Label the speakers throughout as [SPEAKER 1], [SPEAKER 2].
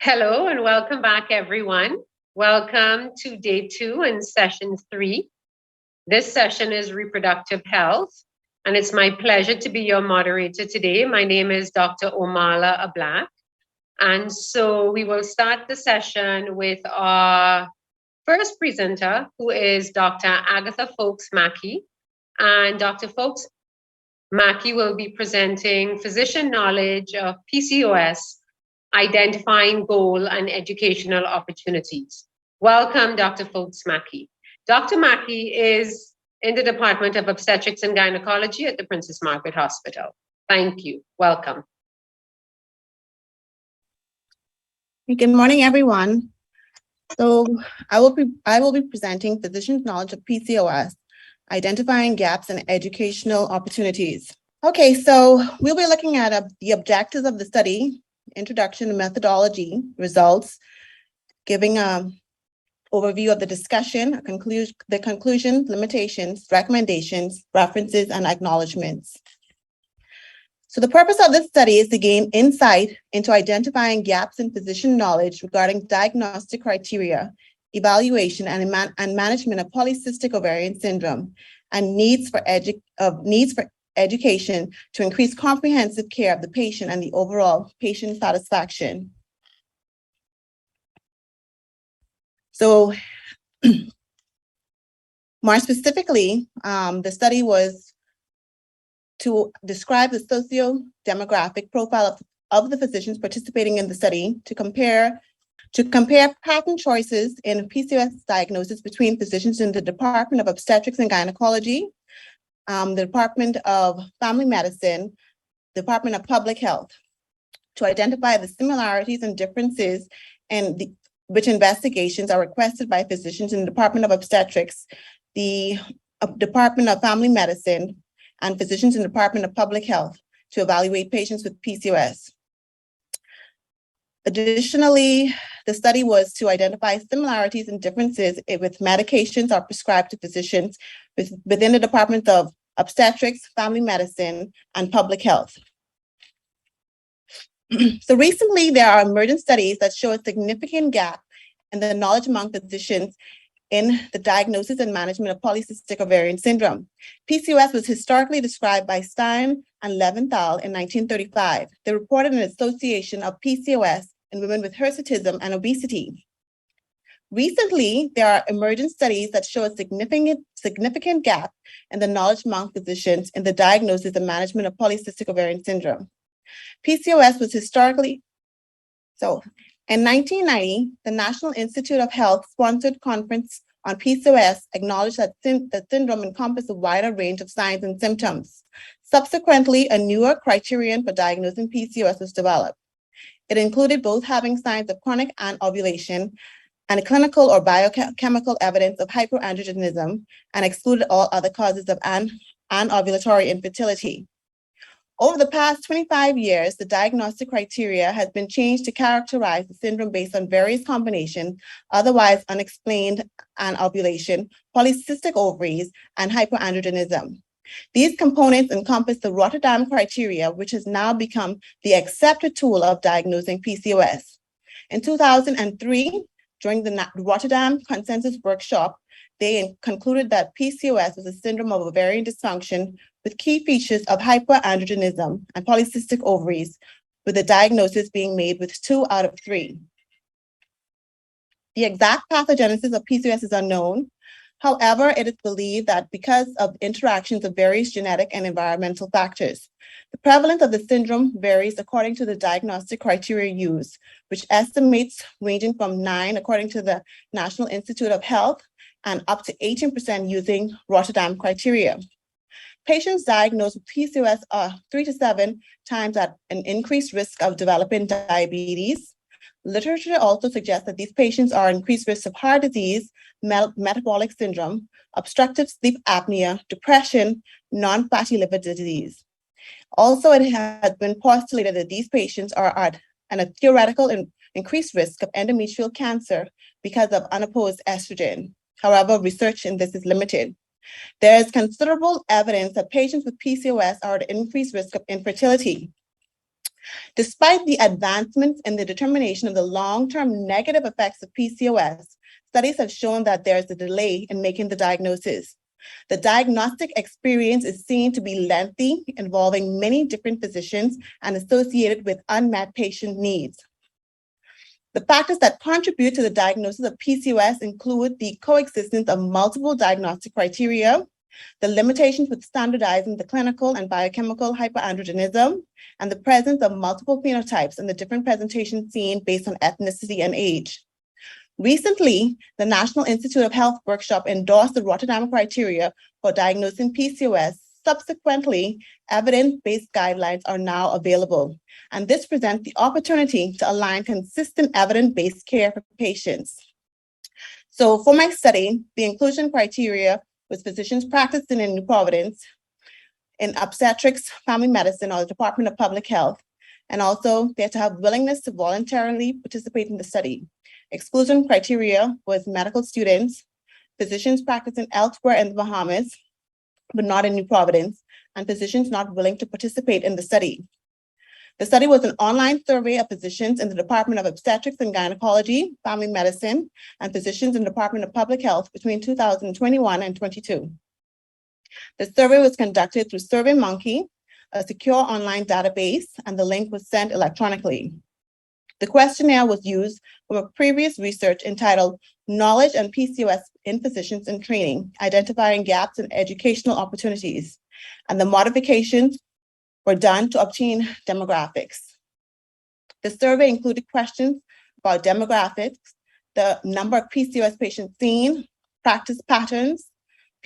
[SPEAKER 1] Hello and welcome back, everyone. Welcome to day 2 and session 3. This session is reproductive health, and it's my pleasure to be your moderator today. My name is Dr. Omala Ablak, and so we will start the session with our first presenter, who is Dr. Agatha Folks-Mackey. And Dr. Folks-Mackey will be presenting physician knowledge of PCOS, identifying goal and educational opportunities. Welcome, Dr. Folks-Mackey. Dr. Mackey is in the Department of Obstetrics and Gynecology at the Princess Margaret Hospital. Thank you. Welcome.
[SPEAKER 2] Good morning, everyone. So I will be presenting physician's knowledge of PCOS, identifying gaps and educational opportunities. Okay, so we'll be looking at the objectives of the study, introduction and methodology, results, giving an overview of the discussion, the conclusion, limitations, recommendations, references, and acknowledgements. So the purpose of this study is to gain insight into identifying gaps in physician knowledge regarding diagnostic criteria, evaluation, and management of polycystic ovarian syndrome, and needs for education to increase comprehensive care of the patient and the overall patient satisfaction. So more specifically, the study was to describe the socio-demographic profile of the physicians participating in the study, to compare pattern choices in PCOS diagnosis between physicians in the Department of Obstetrics and Gynecology, the Department of Family Medicine, Department of Public Health, to identify the similarities and differences and which investigations are requested by physicians in the Department of Obstetrics, the Department of Family Medicine, and physicians in the Department of Public Health to evaluate patients with PCOS. Additionally, the study was to identify similarities and differences with medications are prescribed to physicians within the Department of Obstetrics, Family Medicine, and Public Health. So recently, there are emergent studies that show a significant gap in the knowledge among physicians in the diagnosis and management of polycystic ovarian syndrome. PCOS was historically described by Stein and Leventhal in 1935. They reported an association of PCOS in women with hirsutism and obesity. Recently, there are emergent studies that show a significant gap in the knowledge among physicians in the diagnosis and management of polycystic ovarian syndrome. PCOS was historically, in 1990, the National Institute of Health sponsored conference on PCOS acknowledged that the syndrome encompassed a wider range of signs and symptoms. Subsequently, a newer criterion for diagnosing PCOS was developed. It included both having signs of chronic anovulation and clinical or biochemical evidence of hyperandrogenism, and excluded all other causes of anovulatory infertility. Over the past 25 years, the diagnostic criteria has been changed to characterize the syndrome based on various combinations, otherwise unexplained anovulation, polycystic ovaries, and hyperandrogenism. These components encompass the Rotterdam criteria, which has now become the accepted tool of diagnosing PCOS. In 2003, during the Rotterdam Consensus Workshop, they concluded that PCOS was a syndrome of ovarian dysfunction with key features of hyperandrogenism and polycystic ovaries, with the diagnosis being made with 2 out of 3. The exact pathogenesis of PCOS is unknown. However, it is believed that because of interactions of various genetic and environmental factors, the prevalence of the syndrome varies according to the diagnostic criteria used, which estimates ranging from 9 according to the National Institute of Health and up to 18% using Rotterdam criteria. Patients diagnosed with PCOS are 3 to 7 times at an increased risk of developing diabetes. Literature also suggests that these patients are at increased risk of heart disease, metabolic syndrome, obstructive sleep apnea, depression, non-fatty liver disease. Also, it has been postulated that these patients are at a theoretical and increased risk of endometrial cancer because of unopposed estrogen. However, research in this is limited. There is considerable evidence that patients with PCOS are at increased risk of infertility. Despite the advancements in the determination of the long-term negative effects of PCOS, studies have shown that there is a delay in making the diagnosis. The diagnostic experience is seen to be lengthy, involving many different physicians and associated with unmet patient needs. The factors that contribute to the diagnosis of PCOS include the coexistence of multiple diagnostic criteria, the limitations with standardizing the clinical and biochemical hyperandrogenism, and the presence of multiple phenotypes and the different presentations seen based on ethnicity and age. Recently, the National Institute of Health workshop endorsed the Rotterdam criteria for diagnosing PCOS. Subsequently, evidence-based guidelines are now available, and this presents the opportunity to align consistent evidence-based care for patients. So for my study, the inclusion criteria was physicians practicing in New Providence, in obstetrics, family medicine, or the Department of Public Health, and also they had to have willingness to voluntarily participate in the study. Exclusion criteria was medical students, physicians practicing elsewhere in the Bahamas, but not in New Providence, and physicians not willing to participate in the study. The study was an online survey of physicians in the Department of Obstetrics and Gynecology, Family Medicine, and physicians in the Department of Public Health between 2021 and 22. The survey was conducted through SurveyMonkey, a secure online database, and the link was sent electronically. The questionnaire was used from a previous research entitled Knowledge and PCOS in Physicians in Training, Identifying Gaps in Educational Opportunities, and the modifications were done to obtain demographics. The survey included questions about demographics, the number of PCOS patients seen, practice patterns,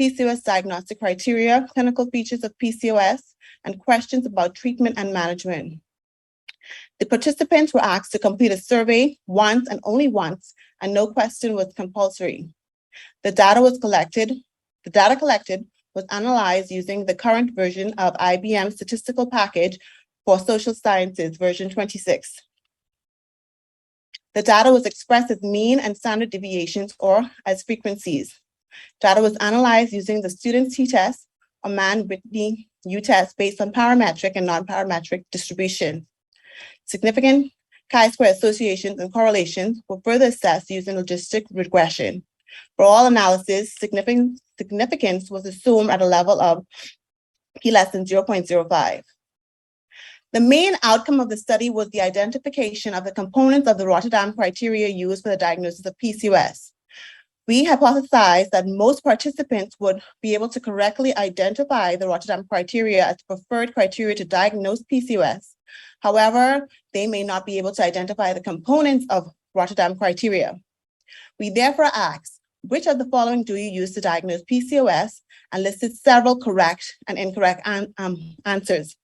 [SPEAKER 2] PCOS diagnostic criteria, clinical features of PCOS, and questions about treatment and management. The participants were asked to complete a survey once and only once, and no question was compulsory. The data collected was analyzed using the current version of IBM statistical package for social sciences, version 26. The data was expressed as mean and standard deviations or as frequencies. Data was analyzed using the student t-test or Mann-Whitney U-test based on parametric and non-parametric distribution. Significant chi-square associations and correlations were further assessed using logistic regression. For all analysis, significance was assumed at a level of p less than 0.05. The main outcome of the study was the identification of the components of the Rotterdam criteria used for the diagnosis of PCOS. We hypothesized that most participants would be able to correctly identify the Rotterdam criteria as the preferred criteria to diagnose PCOS. However, they may not be able to identify the components of Rotterdam criteria. We therefore asked, which of the following do you use to diagnose PCOS, and listed several correct and incorrect answers.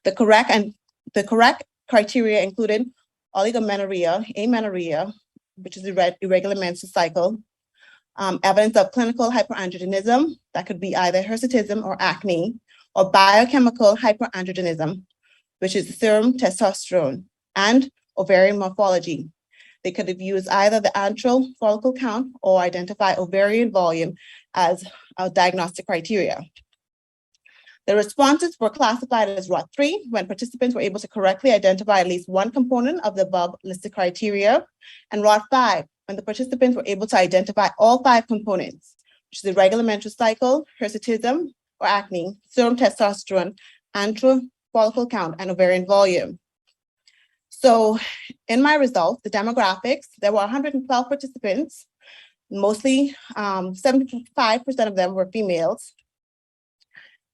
[SPEAKER 2] The correct criteria included oligomenorrhea, amenorrhea, which is irregular menstrual cycle, evidence of clinical hyperandrogenism, that could be either hirsutism or acne, or biochemical hyperandrogenism, which is serum testosterone, and ovarian morphology. They could have used either the antral follicle count or identify ovarian volume as a diagnostic criteria. The responses were classified as ROT3 when participants were able to correctly identify at least one component of the above listed criteria, and ROT5 when the participants were able to identify all 5 components, which is irregular menstrual cycle, hirsutism or acne, serum testosterone, antral follicle count, and ovarian volume. So in my results, the demographics, there were 112 participants, mostly 75% of them were females.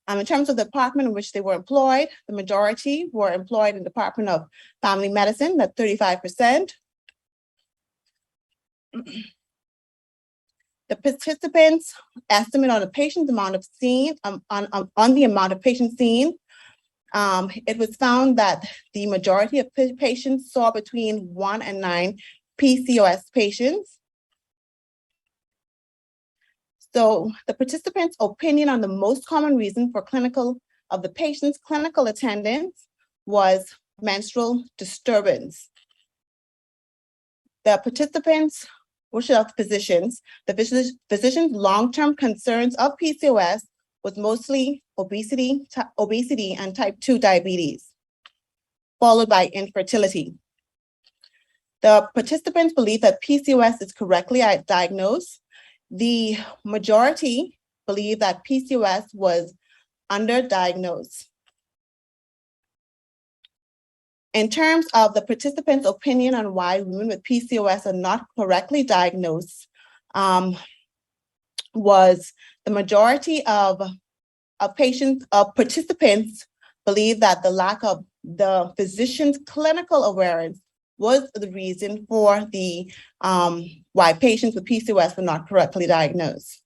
[SPEAKER 2] In terms of the department in which they were employed, the majority were employed in the Department of Family Medicine, that's 35%. The participants' estimate on the patient's amount of seen, on the amount of patients seen, it was found that the majority of patients saw between 1 and 9 PCOS patients. So the participants' opinion on the most common reason for the patient's clinical attendance was menstrual disturbance. The participants, which are physicians, the physicians' long-term concerns of PCOS was mostly obesity and type 2 diabetes. followed by infertility. The participants believe that PCOS is correctly diagnosed. The majority believe that PCOS was underdiagnosed. In terms of the participants' opinion on why women with PCOS are not correctly diagnosed, was the majority of participants believe that the lack of the physician's clinical awareness was the reason for the why patients with PCOS were not correctly diagnosed.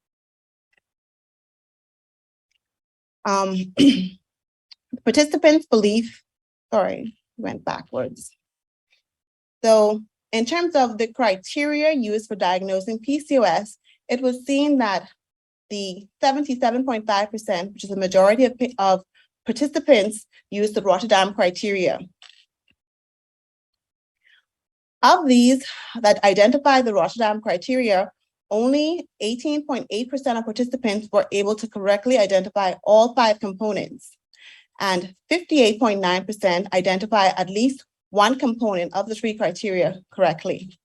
[SPEAKER 2] Participants believe, went backwards. So in terms of the criteria used for diagnosing PCOS, it was seen that the 77.5%, which is the majority of participants, used the Rotterdam criteria. Of these that identified the Rotterdam criteria, only 18.8% of participants were able to correctly identify all 5 components, and 58.9% identify at least one component of the 3 criteria correctly.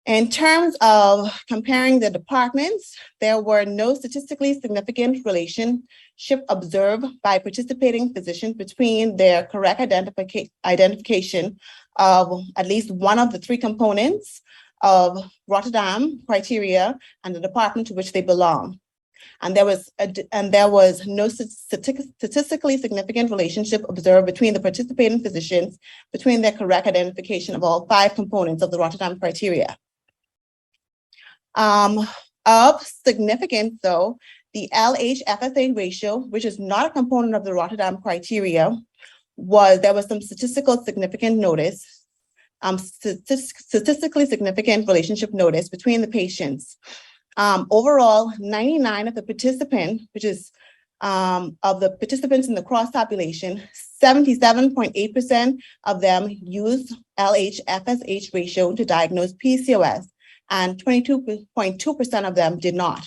[SPEAKER 2] In terms of comparing the departments, there were no statistically significant relationship observed by participating physicians between their correct identification of at least one of the 3 components of Rotterdam criteria and the department to which they belong. And there was no statistically significant relationship observed between the participating physicians between their correct identification of all 5 components of the Rotterdam criteria. Of significance, though, the LH-FSH ratio, which is not a component of the Rotterdam criteria, there was some statistically significant relationship notice between the patients. Overall, 99 of the participants, which is of the participants in the cross population, 77.8% of them used LH-FSH ratio to diagnose PCOS, and 22.2% of them did not.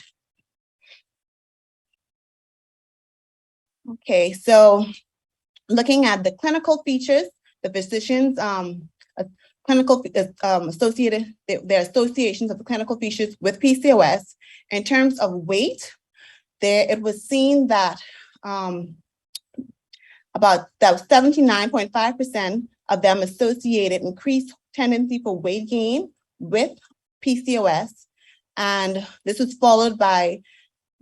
[SPEAKER 2] Okay, so looking at the clinical features, the physicians, clinical associated, their associations of the clinical features with PCOS. In terms of weight, it was seen that about 79.5% of them associated increased tendency for weight gain with PCOS, and this was followed by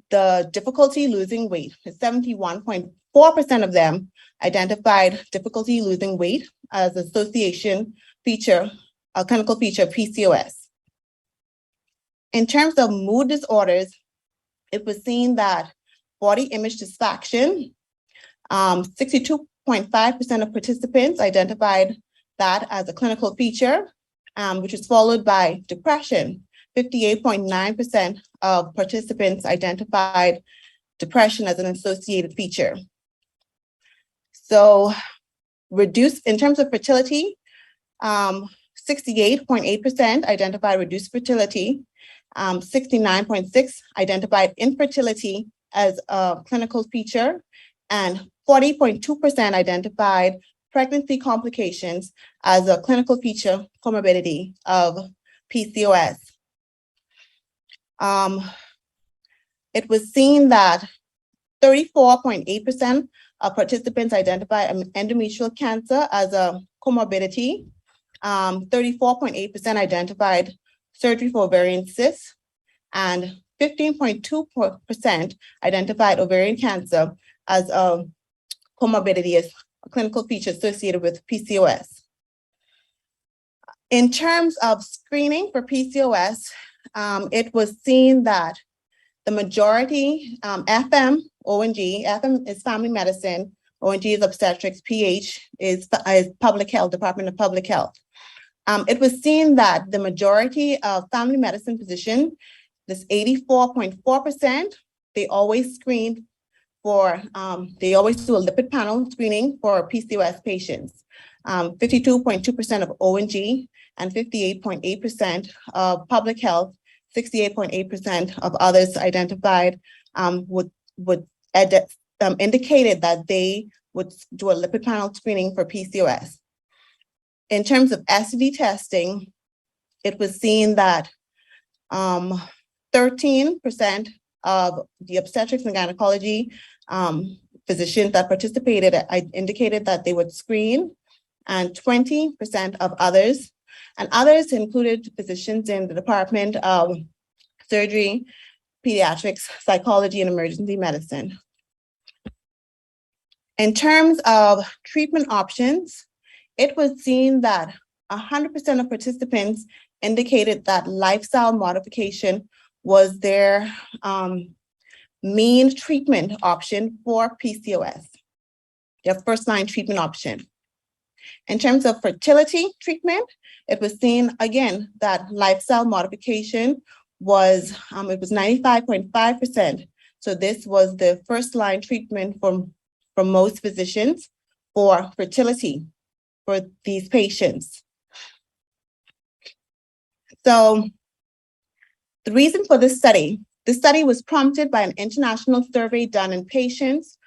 [SPEAKER 2] the difficulty losing weight. 71.4% of them identified difficulty losing weight as association feature, a clinical feature of PCOS. In terms of mood disorders, it was seen that body image dysfunction, 62.5% of participants identified that as a clinical feature, which is followed by depression. 58.9% of participants identified depression as an associated feature. So in terms of fertility, 68.8% identified reduced fertility, 69.6% identified infertility as a clinical feature, and 40.2% identified pregnancy complications as a clinical feature comorbidity of PCOS. It was seen that 34.8% of participants identify endometrial cancer as a comorbidity. 34.8% identified surgery for ovarian cysts, and 15.2% identified ovarian cancer as a comorbidity, as a clinical feature associated with PCOS. In terms of screening for PCOS, it was seen that the majority, FM, ONG, FM is family medicine, ONG is obstetrics, PH is public health, Department of Public Health. It was seen that the majority of family medicine physicians, this 84.4%, they always screened for, they always do a lipid panel screening for PCOS patients. 52.2% of ONG and 58.8% of public health, 68.8% of others identified indicated that they would do a lipid panel screening for PCOS. In terms of STD testing, it was seen that 13% of the obstetrics and gynecology physicians that participated indicated that they would screen, and 20% of others. And others included physicians in the Department of Surgery, Pediatrics, Psychology, and Emergency Medicine. In terms of treatment options, it was seen that 100% of participants indicated that lifestyle modification was their main treatment option for PCOS, their first-line treatment option. In terms of fertility treatment, it was seen again that lifestyle modification was, it was 95.5%. So this was the first-line treatment for most physicians for fertility for these patients. So the reason for this study was prompted by an international survey done in patients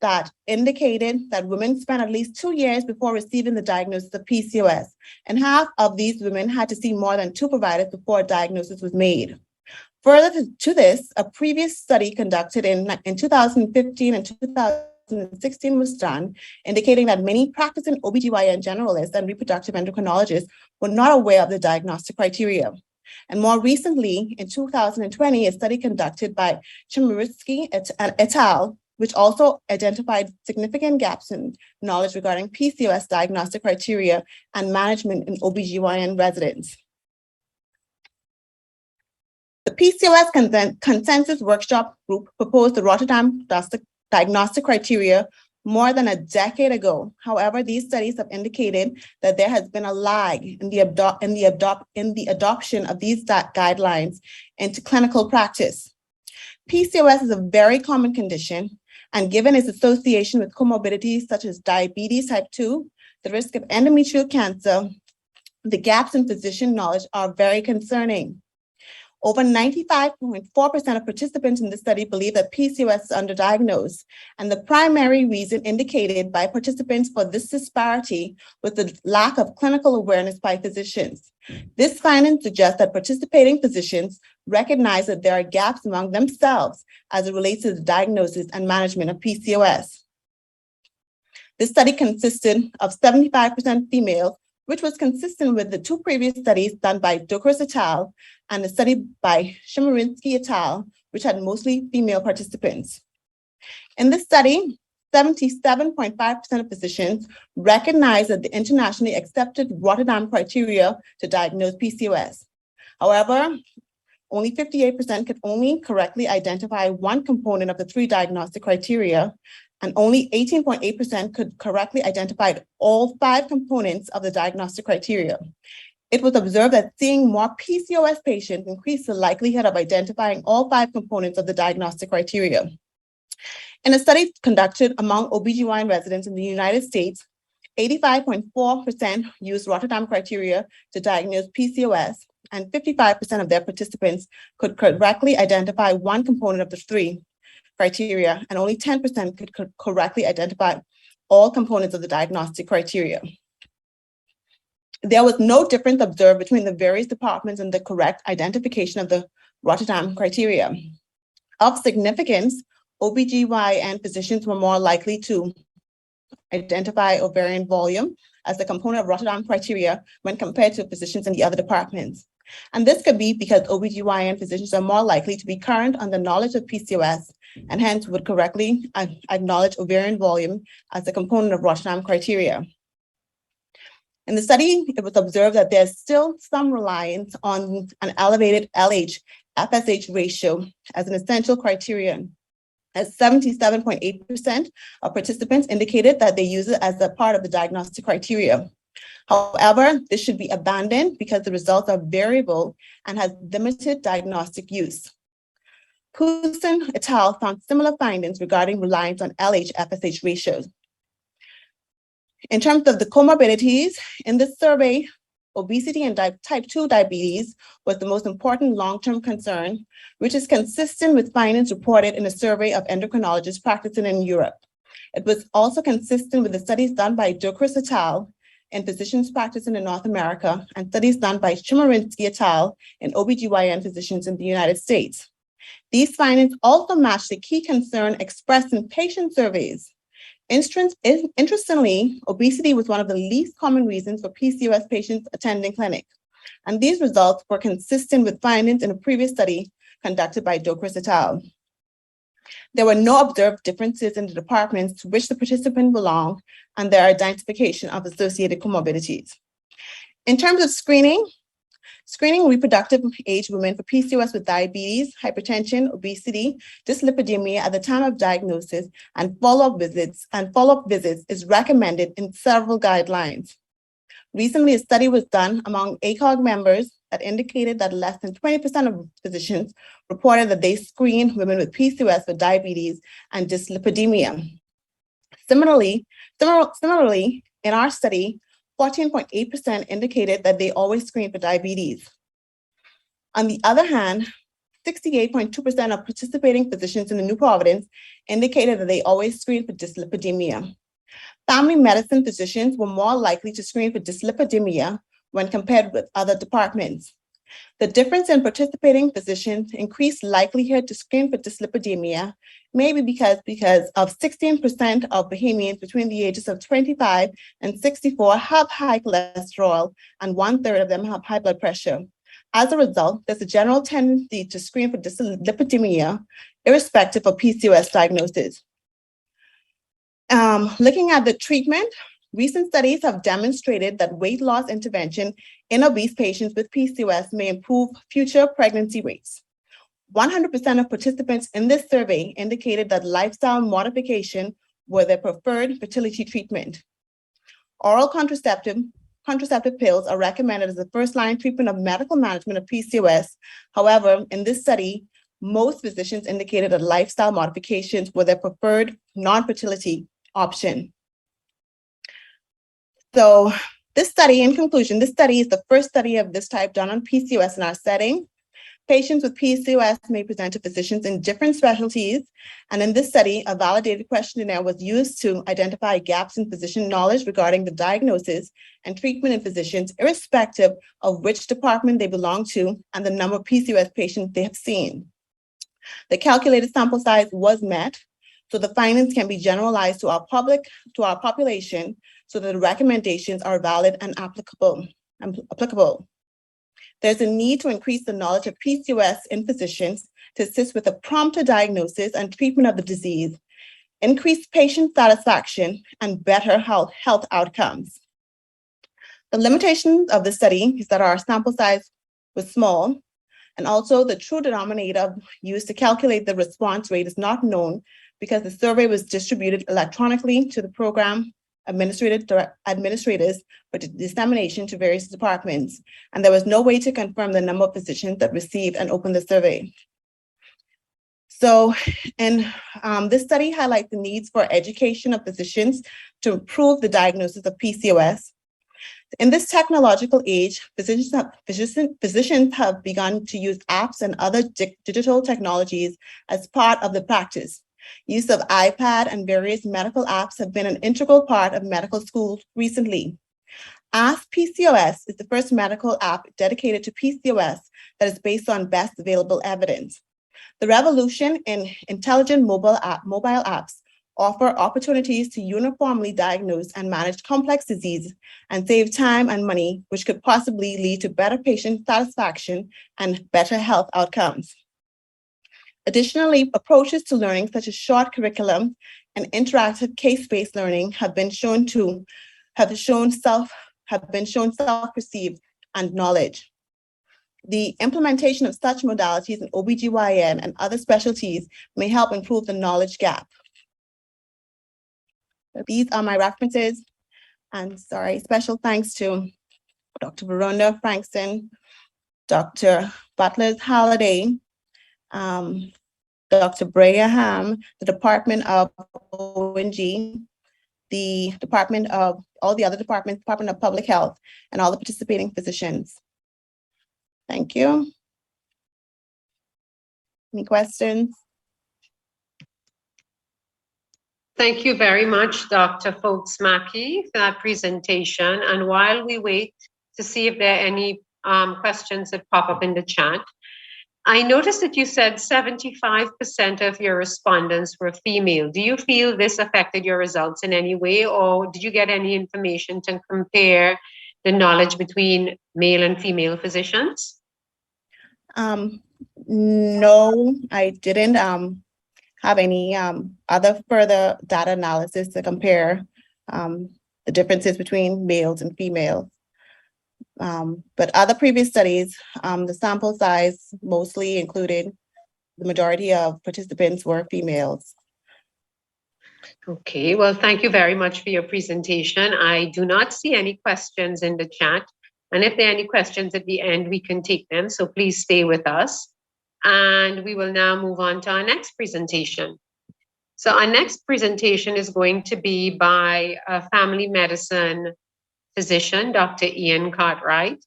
[SPEAKER 2] that indicated that women spent at least 2 years before receiving the diagnosis of PCOS, and half of these women had to see more than 2 providers before a diagnosis was made. Further to this, a previous study conducted in 2015 and 2016 was done, indicating that many practicing OBGYN generalists and reproductive endocrinologists were not aware of the diagnostic criteria. And more recently, in 2020, a study conducted by Chemerinsky et al., which also identified significant gaps in knowledge regarding PCOS diagnostic criteria and management in OBGYN residents. The PCOS Consensus Workshop Group proposed the Rotterdam diagnostic criteria more than a decade ago. However, these studies have indicated that there has been a lag in the adoption of these guidelines into clinical practice. PCOS is a very common condition, and given its association with comorbidities such as diabetes type 2, the risk of endometrial cancer, the gaps in physician knowledge are very concerning. Over 95.4% of participants in this study believe that PCOS is underdiagnosed, and the primary reason indicated by participants for this disparity was the lack of clinical awareness by physicians. This finding suggests that participating physicians recognize that there are gaps among themselves as it relates to the diagnosis and management of PCOS. This study consisted of 75% females, which was consistent with the 2 previous studies done by Dokers et al. And the study by Chemerinsky et al., which had mostly female participants. In this study, 77.5% of physicians recognized that the internationally accepted Rotterdam criteria to diagnose PCOS. However, only 58% could only correctly identify 1 component of the 3 diagnostic criteria, and only 18.8% could correctly identify all 5 components of the diagnostic criteria. It was observed that seeing more PCOS patients increased the likelihood of identifying all 5 components of the diagnostic criteria. In a study conducted among OBGYN residents in the United States, 85.4% used Rotterdam criteria to diagnose PCOS, and 55% of their participants could correctly identify 1 component of the 3 criteria, and only 10% could correctly identify all components of the diagnostic criteria. There was no difference observed between the various departments in the correct identification of the Rotterdam criteria. Of significance, OBGYN physicians were more likely to identify ovarian volume as the component of Rotterdam criteria when compared to physicians in the other departments. And this could be because OBGYN physicians are more likely to be current on the knowledge of PCOS, and hence would correctly acknowledge ovarian volume as a component of Rotterdam criteria. In the study, it was observed that there's still some reliance on an elevated LH-FSH ratio as an essential criterion, as 77.8% of participants indicated that they use it as a part of the diagnostic criteria. However, this should be abandoned because the results are variable and has limited diagnostic use. Poussin et al. Found similar findings regarding reliance on LH-FSH ratios. In terms of the comorbidities, in this survey, obesity and type 2 diabetes was the most important long-term concern, which is consistent with findings reported in a survey of endocrinologists practicing in Europe. It was also consistent with the studies done by Dokras et al. In physicians practicing in North America and studies done by Chemerinsky et al. In OBGYN physicians in the United States. These findings also match the key concern expressed in patient surveys. Interestingly, obesity was one of the least common reasons for PCOS patients attending clinic, and these results were consistent with findings in a previous study conducted by Dokras et al. There were no observed differences in the departments to which the participant belonged and their identification of associated comorbidities. In terms of screening reproductive age women for PCOS with diabetes, hypertension, obesity, dyslipidemia at the time of diagnosis, and follow-up visits is recommended in several guidelines. Recently, a study was done among ACOG members that indicated that less than 20% of physicians reported that they screened women with PCOS for diabetes and dyslipidemia. Similarly, in our study, 14.8% indicated that they always screen for diabetes. On the other hand, 68.2% of participating physicians in the New Providence indicated that they always screen for dyslipidemia. Family medicine physicians were more likely to screen for dyslipidemia when compared with other departments. The difference in participating physicians increased likelihood to screen for dyslipidemia, maybe because of 16% of Bahamians between the ages of 25 and 64 have high cholesterol, and 1/3 of them have high blood pressure. As a result, there's a general tendency to screen for dyslipidemia, irrespective of PCOS diagnosis. Looking at the treatment, recent studies have demonstrated that weight loss intervention in obese patients with PCOS may improve future pregnancy rates. 100% of participants in this survey indicated that lifestyle modification were their preferred fertility treatment. Oral contraceptive pills are recommended as the first-line treatment of medical management of PCOS. However, in this study, most physicians indicated that lifestyle modifications were their preferred non-fertility option. So this study, in conclusion, this study is the first study of this type done on PCOS in our setting. Patients with PCOS may present to physicians in different specialties, and in this study, a validated questionnaire was used to identify gaps in physician knowledge regarding the diagnosis and treatment in physicians, irrespective of which department they belong to and the number of PCOS patients they have seen. The calculated sample size was met, so the findings can be generalized to our population, so that the recommendations are valid and applicable. There's a need to increase the knowledge of PCOS in physicians to assist with a prompter diagnosis and treatment of the disease, increase patient satisfaction, and better health outcomes. The limitations of the study is that our sample size was small, and also the true denominator used to calculate the response rate is not known because the survey was distributed electronically to the program administrators for dissemination to various departments, and there was no way to confirm the number of physicians that received and opened the survey. So, this study highlights the needs for education of physicians to improve the diagnosis of PCOS. In this technological age, physicians have begun to use apps and other digital technologies as part of the practice. Use of iPad and various medical apps have been an integral part of medical schools recently. Ask PCOS is the first medical app dedicated to PCOS that is based on best available evidence. The revolution in intelligent mobile apps offer opportunities to uniformly diagnose and manage complex diseases and save time and money, which could possibly lead to better patient satisfaction and better health outcomes. Additionally, approaches to learning such as short curriculum and interactive case-based learning have been shown self-perceived and knowledge. The implementation of such modalities in OBGYN and other specialties may help improve the knowledge gap. These are my references. And special thanks to Dr. Verona Frankston, Dr. Butler Halliday, Dr. Braham, the Department of ONG, the Department of all the other departments, Department of Public Health, and all the participating physicians. Thank you. Any questions?
[SPEAKER 1] Thank you very much, Dr. Folksmacky, for that presentation. And while we wait to see if there are any questions that pop up in the chat, I noticed that you said 75% of your respondents were female. Do you feel this affected your results in any way, or did you get any information to compare the knowledge between male and female physicians?
[SPEAKER 2] No, I didn't have any other further data analysis to compare the differences between males and females. But other previous studies, the sample size mostly included the majority of participants were females.
[SPEAKER 1] Okay, well, thank you very much for your presentation. I do not see any questions in the chat. And if there are any questions at the end, we can take them. So please stay with us. And we will now move on to our next presentation. So our next presentation is going to be by a family medicine physician, Dr. Ian Cartwright.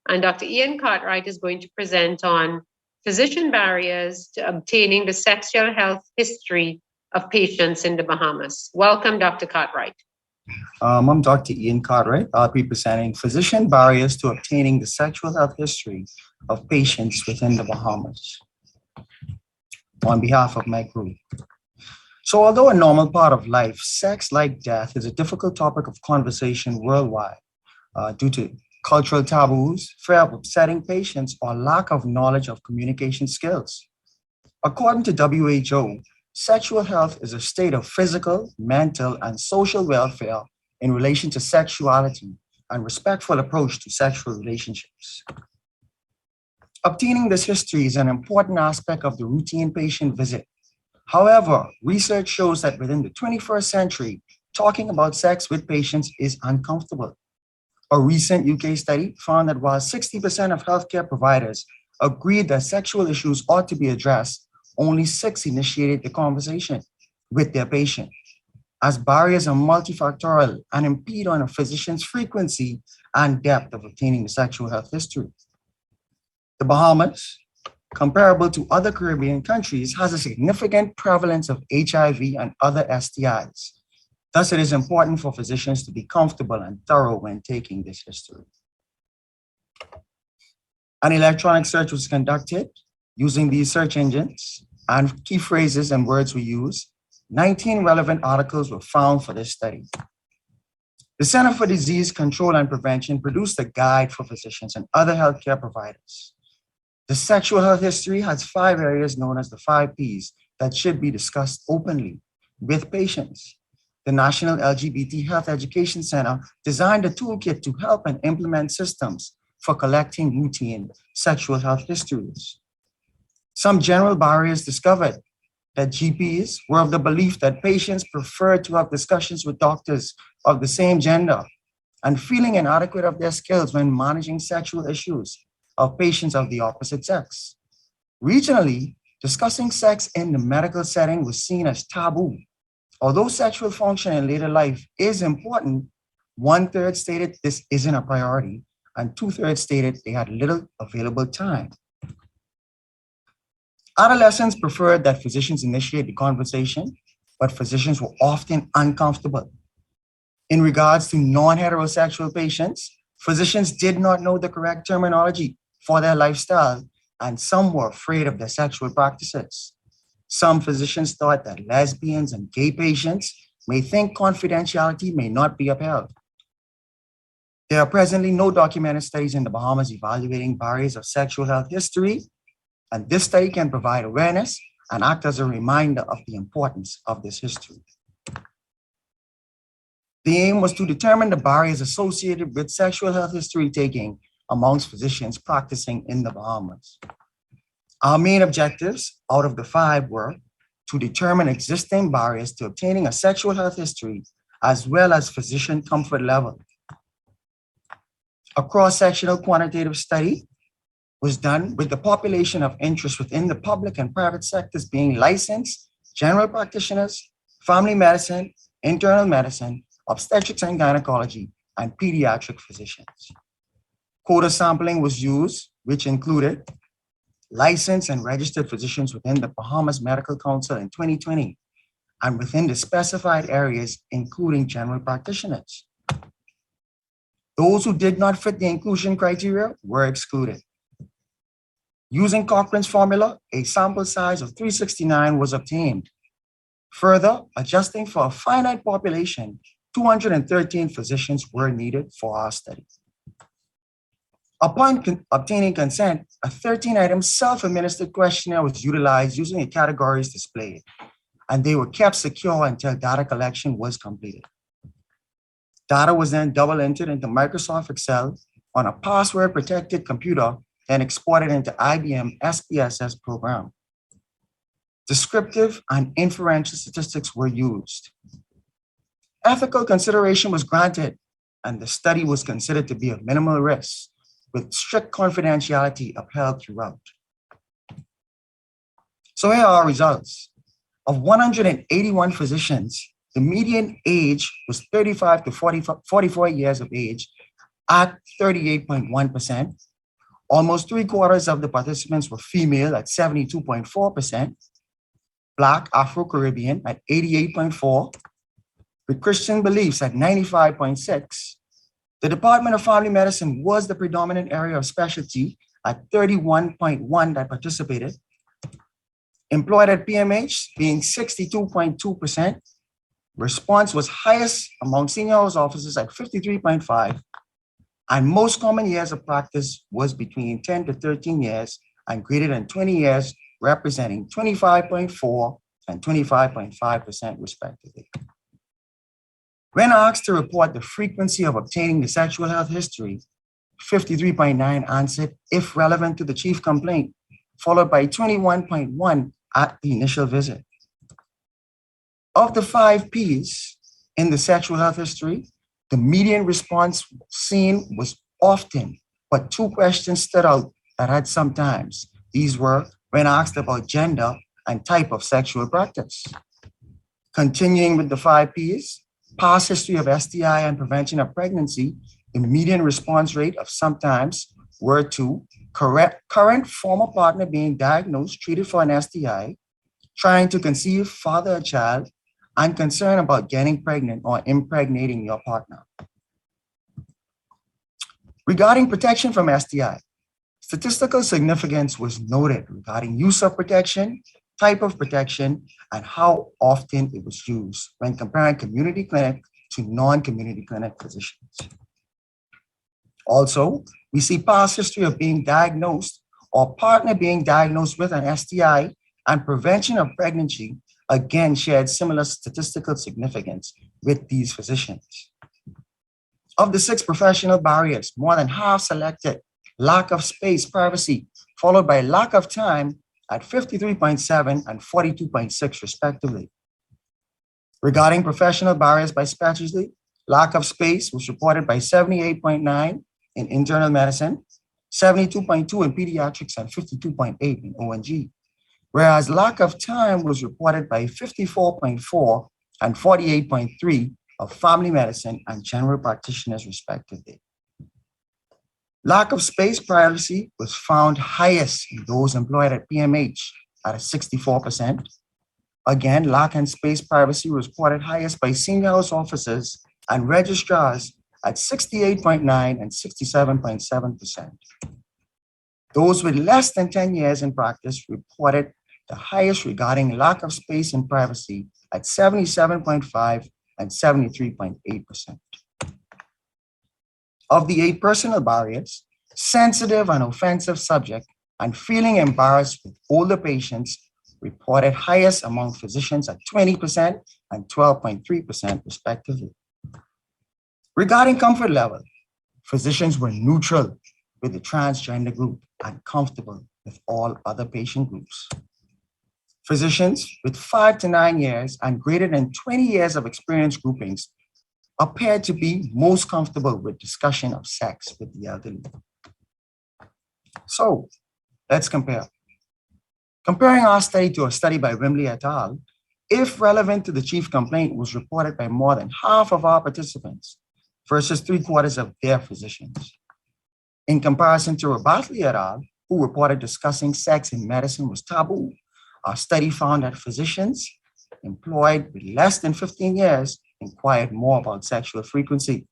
[SPEAKER 1] And Dr. Ian Cartwright is going to present on physician barriers to obtaining the sexual health history of patients in the Bahamas. Welcome, Dr. Cartwright.
[SPEAKER 3] I'm Dr. Ian Cartwright. I'll be presenting physician barriers to obtaining the sexual health history of patients within the Bahamas on behalf of my group. So although a normal part of life, sex, like death, is a difficult topic of conversation worldwide due to cultural taboos, fear of upsetting patients, or lack of knowledge of communication skills. According to WHO, sexual health is a state of physical, mental, and social welfare in relation to sexuality and respectful approach to sexual relationships. Obtaining this history is an important aspect of the routine patient visit. However, research shows that within the 21st century, talking about sex with patients is uncomfortable. A recent UK study found that while 60% of healthcare providers agreed that sexual issues ought to be addressed, only 6 initiated the conversation with their patient, as barriers are multifactorial and impede on a physician's frequency and depth of obtaining the sexual health history. The Bahamas, comparable to other Caribbean countries, has a significant prevalence of HIV and other STIs. Thus, it is important for physicians to be comfortable and thorough when taking this history. An electronic search was conducted using these search engines, and key phrases and words we use. 19 relevant articles were found for this study. The Center for Disease Control and Prevention produced a guide for physicians and other healthcare providers. The sexual health history has 5 areas known as the 5 Ps that should be discussed openly with patients. The National LGBT Health Education Center designed a toolkit to help and implement systems for collecting routine sexual health histories. Some general barriers discovered that GPs were of the belief that patients prefer to have discussions with doctors of the same gender and feeling inadequate of their skills when managing sexual issues of patients of the opposite sex. Regionally, discussing sex in the medical setting was seen as taboo. Although sexual function in later life is important, 1/3 stated this isn't a priority, and 2/3 stated they had little available time. Adolescents preferred that physicians initiate the conversation, but physicians were often uncomfortable. In regards to non-heterosexual patients, physicians did not know the correct terminology for their lifestyle, and some were afraid of their sexual practices. Some physicians thought that lesbians and gay patients may think confidentiality may not be upheld. There are presently no documented studies in the Bahamas evaluating barriers of sexual health history, and this study can provide awareness and act as a reminder of the importance of this history. The aim was to determine the barriers associated with sexual health history taking amongst physicians practicing in the Bahamas. Our main objectives out of the 5 were to determine existing barriers to obtaining a sexual health history, as well as physician comfort level. A cross-sectional quantitative study was done with the population of interest within the public and private sectors being licensed general practitioners, family medicine, internal medicine, obstetrics and gynecology, and pediatric physicians. Quota sampling was used, which included licensed and registered physicians within the Bahamas Medical Council in 2020, and within the specified areas, including general practitioners. Those who did not fit the inclusion criteria were excluded. Using Cochrane's formula, a sample size of 369 was obtained. Further, adjusting for a finite population, 213 physicians were needed for our study. Upon obtaining consent, a 13-item self-administered questionnaire was utilized using the categories displayed, and they were kept secure until data collection was completed. Data was then double entered into Microsoft Excel on a password-protected computer, then exported into IBM SPSS program. Descriptive and inferential statistics were used. Ethical consideration was granted, and the study was considered to be of minimal risk, with strict confidentiality upheld throughout. So here are our results. Of 181 physicians, the median age was 35 to 44 years of age at 38.1%. Almost 3/4 of the participants were female at 72.4%, Black Afro-Caribbean at 88.4%, with Christian beliefs at 95.6%. The Department of Family Medicine was the predominant area of specialty at 31.1% that participated. Employed at PMH being 62.2%. Response was highest among senior house officers at 53.5%. And most common years of practice was between 10 to 13 years and greater than 20 years, representing 25.4% and 25.5% respectively. When asked to report the frequency of obtaining the sexual health history, 53.9% answered if relevant to the chief complaint, followed by 21.1% at the initial visit. Of the 5 Ps in the sexual health history, the median response seen was often, but 2 questions stood out that had sometimes. These were when asked about gender and type of sexual practice. Continuing with the 5 Ps, past history of STI and prevention of pregnancy, the median response rate of sometimes were to current former partner being diagnosed, treated for an STI, trying to conceive, father a child, and concern about getting pregnant or impregnating your partner. Regarding protection from STI, statistical significance was noted regarding use of protection, type of protection, and how often it was used when comparing community clinic to non-community clinic physicians. Also, we see past history of being diagnosed or partner being diagnosed with an STI and prevention of pregnancy again shared similar statistical significance with these physicians. Of the 6 professional barriers, more than half selected lack of space, privacy, followed by lack of time at 53.7% and 42.6% respectively. Regarding professional barriers by specialty, lack of space was reported by 78.9% in internal medicine, 72.2% in pediatrics, and 52.8% in ONG. Whereas lack of time was reported by 54.4% and 48.3% of family medicine and general practitioners respectively. Lack of space privacy was found highest in those employed at PMH at a 64%. Again, lack in space privacy was reported highest by senior house officers and registrars at 68.9% and 67.7%. Those with less than 10 years in practice reported the highest regarding lack of space and privacy at 77.5% and 73.8%. Of the 8 personal barriers, sensitive and offensive subject and feeling embarrassed with older patients reported highest among physicians at 20% and 12.3% respectively. Regarding comfort level, physicians were neutral with the transgender group and comfortable with all other patient groups. Physicians with 5 to 9 years and greater than 20 years of experience groupings appeared to be most comfortable with discussion of sex with the elderly. So let's compare. Comparing our study to a study by Wimley et al., if relevant to the chief complaint was reported by more than half of our participants versus 3/4 of their physicians. In comparison to Rabatli et al., who reported discussing sex in medicine was taboo, our study found that physicians employed with less than 15 years inquired more about sexual frequency.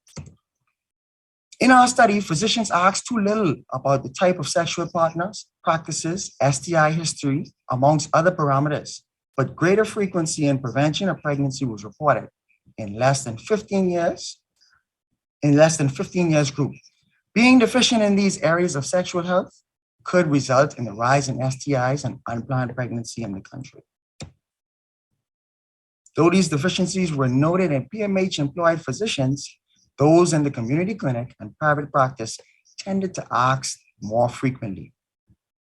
[SPEAKER 3] In our study, physicians asked too little about the type of sexual partners, practices, STI history, amongst other parameters, but greater frequency in prevention of pregnancy was reported in less than 15 years group. Being deficient in these areas of sexual health could result in the rise in STIs and unplanned pregnancy in the country. Though these deficiencies were noted in PMH-employed physicians, those in the community clinic and private practice tended to ask more frequently.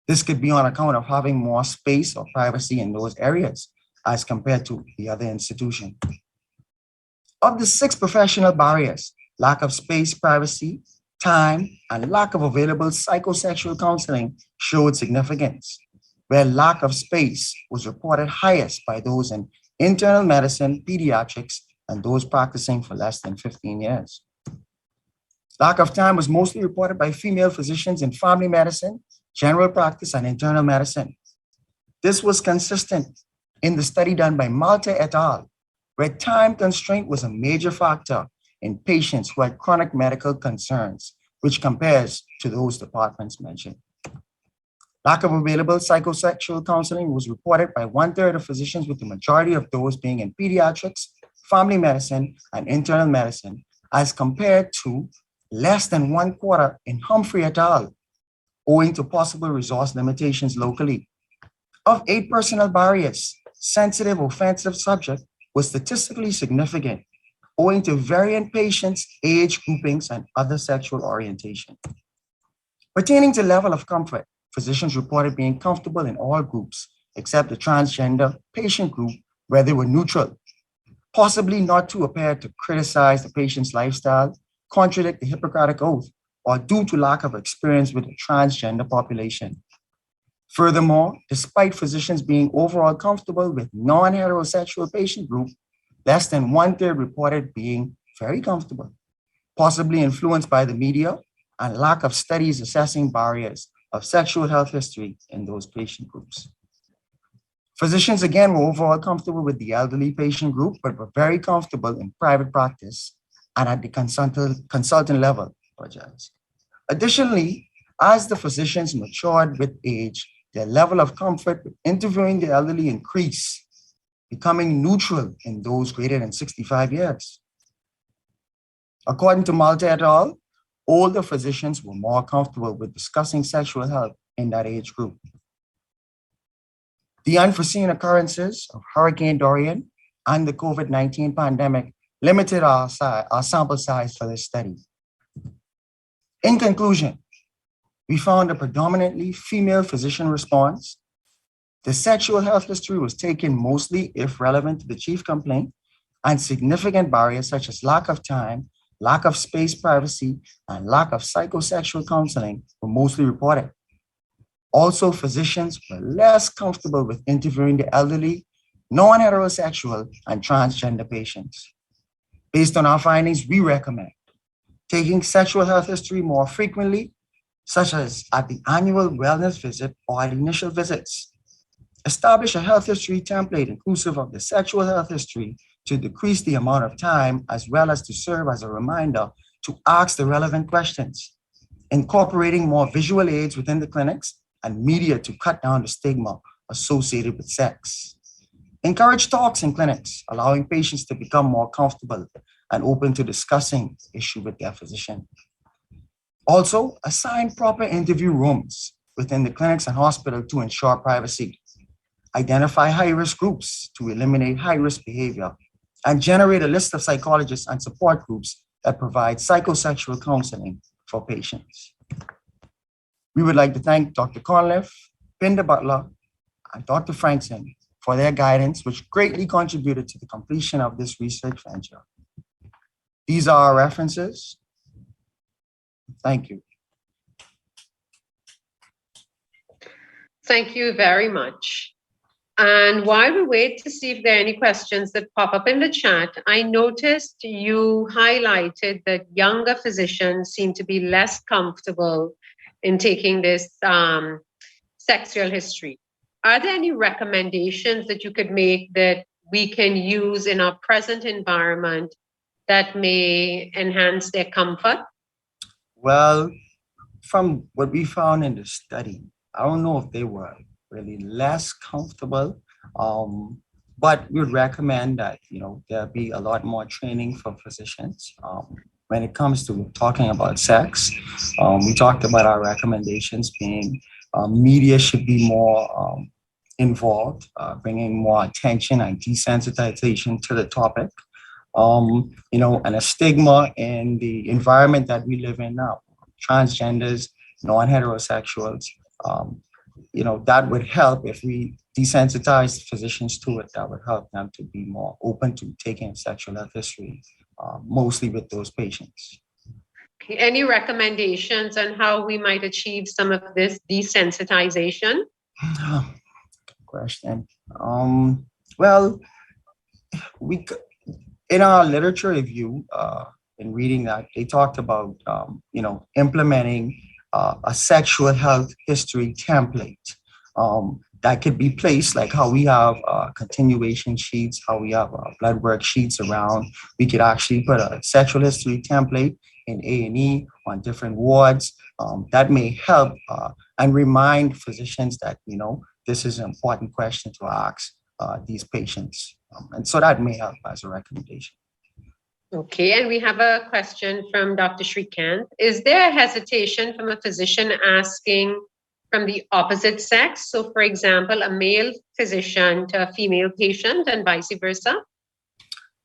[SPEAKER 3] This could be on account of having more space or privacy in those areas as compared to the other institution. Of the 6 professional barriers, lack of space, privacy, time, and lack of available psychosexual counseling showed significance, where lack of space was reported highest by those in internal medicine, pediatrics, and those practicing for less than 15 years. Lack of time was mostly reported by female physicians in family medicine, general practice, and internal medicine. This was consistent in the study done by Malta et al., where time constraint was a major factor in patients who had chronic medical concerns, which compares to those departments mentioned. Lack of available psychosexual counseling was reported by 1/3 of physicians, with the majority of those being in pediatrics, family medicine, and internal medicine, as compared to less than 1/4 in Humphrey et al., owing to possible resource limitations locally. Of 8 personal barriers, sensitive offensive subject was statistically significant, owing to variant patients, age groupings, and other sexual orientation. Pertaining to level of comfort, physicians reported being comfortable in all groups, except the transgender patient group, where they were neutral, possibly not to appear to criticize the patient's lifestyle, contradict the Hippocratic Oath, or due to lack of experience with the transgender population. Furthermore, despite physicians being overall comfortable with non-heterosexual patient group, less than 1/3 reported being very comfortable, possibly influenced by the media and lack of studies assessing barriers of sexual health history in those patient groups. Physicians again were overall comfortable with the elderly patient group, but were very comfortable in private practice and at the consultant level. Additionally, as the physicians matured with age, their level of comfort with interviewing the elderly increased, becoming neutral in those greater than 65 years. According to Malta et al., older physicians were more comfortable with discussing sexual health in that age group. The unforeseen occurrences of Hurricane Dorian and the COVID-19 pandemic limited our sample size for this study. In conclusion, we found a predominantly female physician response. The sexual health history was taken mostly if relevant to the chief complaint, and significant barriers such as lack of time, lack of space, privacy, and lack of psychosexual counseling were mostly reported. Also, physicians were less comfortable with interviewing the elderly, non-heterosexual, and transgender patients. Based on our findings, we recommend taking sexual health history more frequently, such as at the annual wellness visit or at initial visits. Establish a health history template inclusive of the sexual health history to decrease the amount of time, as well as to serve as a reminder to ask the relevant questions. Incorporating more visual aids within the clinics and media to cut down the stigma associated with sex. Encourage talks in clinics, allowing patients to become more comfortable and open to discussing the issue with their physician. Also, assign proper interview rooms within the clinics and hospital to ensure privacy. Identify high-risk groups to eliminate high-risk behavior, and generate a list of psychologists and support groups that provide psychosexual counseling for patients. We would like to thank Dr. Conliffe, Pinder Butler, and Dr. Frankson for their guidance, which greatly contributed to the completion of this research venture. These are our references. Thank you.
[SPEAKER 1] Thank you very much. And while we wait to see if there are any questions that pop up in the chat, I noticed you highlighted that younger physicians seem to be less comfortable in taking this sexual history. Are there any recommendations that you could make that we can use in our present environment that may enhance their comfort?
[SPEAKER 3] Well, from what we found in the study, I don't know if they were really less comfortable. But we would recommend that, there be a lot more training for physicians. When it comes to talking about sex, we talked about our recommendations being media should be more involved, bringing more attention and desensitization to the topic. And a stigma in the environment that we live in now, transgenders, non-heterosexuals, that would help if we desensitize physicians to it. That would help them to be more open to taking sexual health history, mostly with those patients.
[SPEAKER 1] Okay, any recommendations on how we might achieve some of this desensitization?
[SPEAKER 3] Good question. Well, in our literature review, in reading that, they talked about, implementing a sexual health history template that could be placed, like how we have continuation sheets, how we have blood work sheets around. We could actually put a sexual history template in A&E on different wards. That may help and remind physicians that, this is an important question to ask these patients. And so that may help as a recommendation.
[SPEAKER 1] Okay, and we have a question from Dr. Shrikant. Is there a hesitation from a physician asking from the opposite sex? So for example, a male physician to a female patient and vice versa?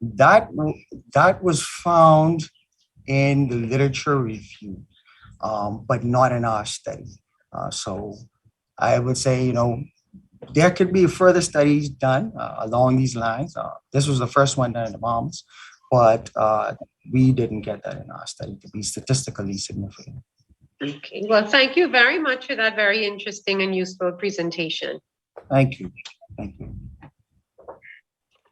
[SPEAKER 3] That was found in the literature review, but not in our study. So I would say, there could be further studies done along these lines. This was the first one done in the moms, but we didn't get that in our study to be statistically significant.
[SPEAKER 1] Okay, well, thank you very much for that very interesting and useful presentation.
[SPEAKER 3] Thank you. Thank you.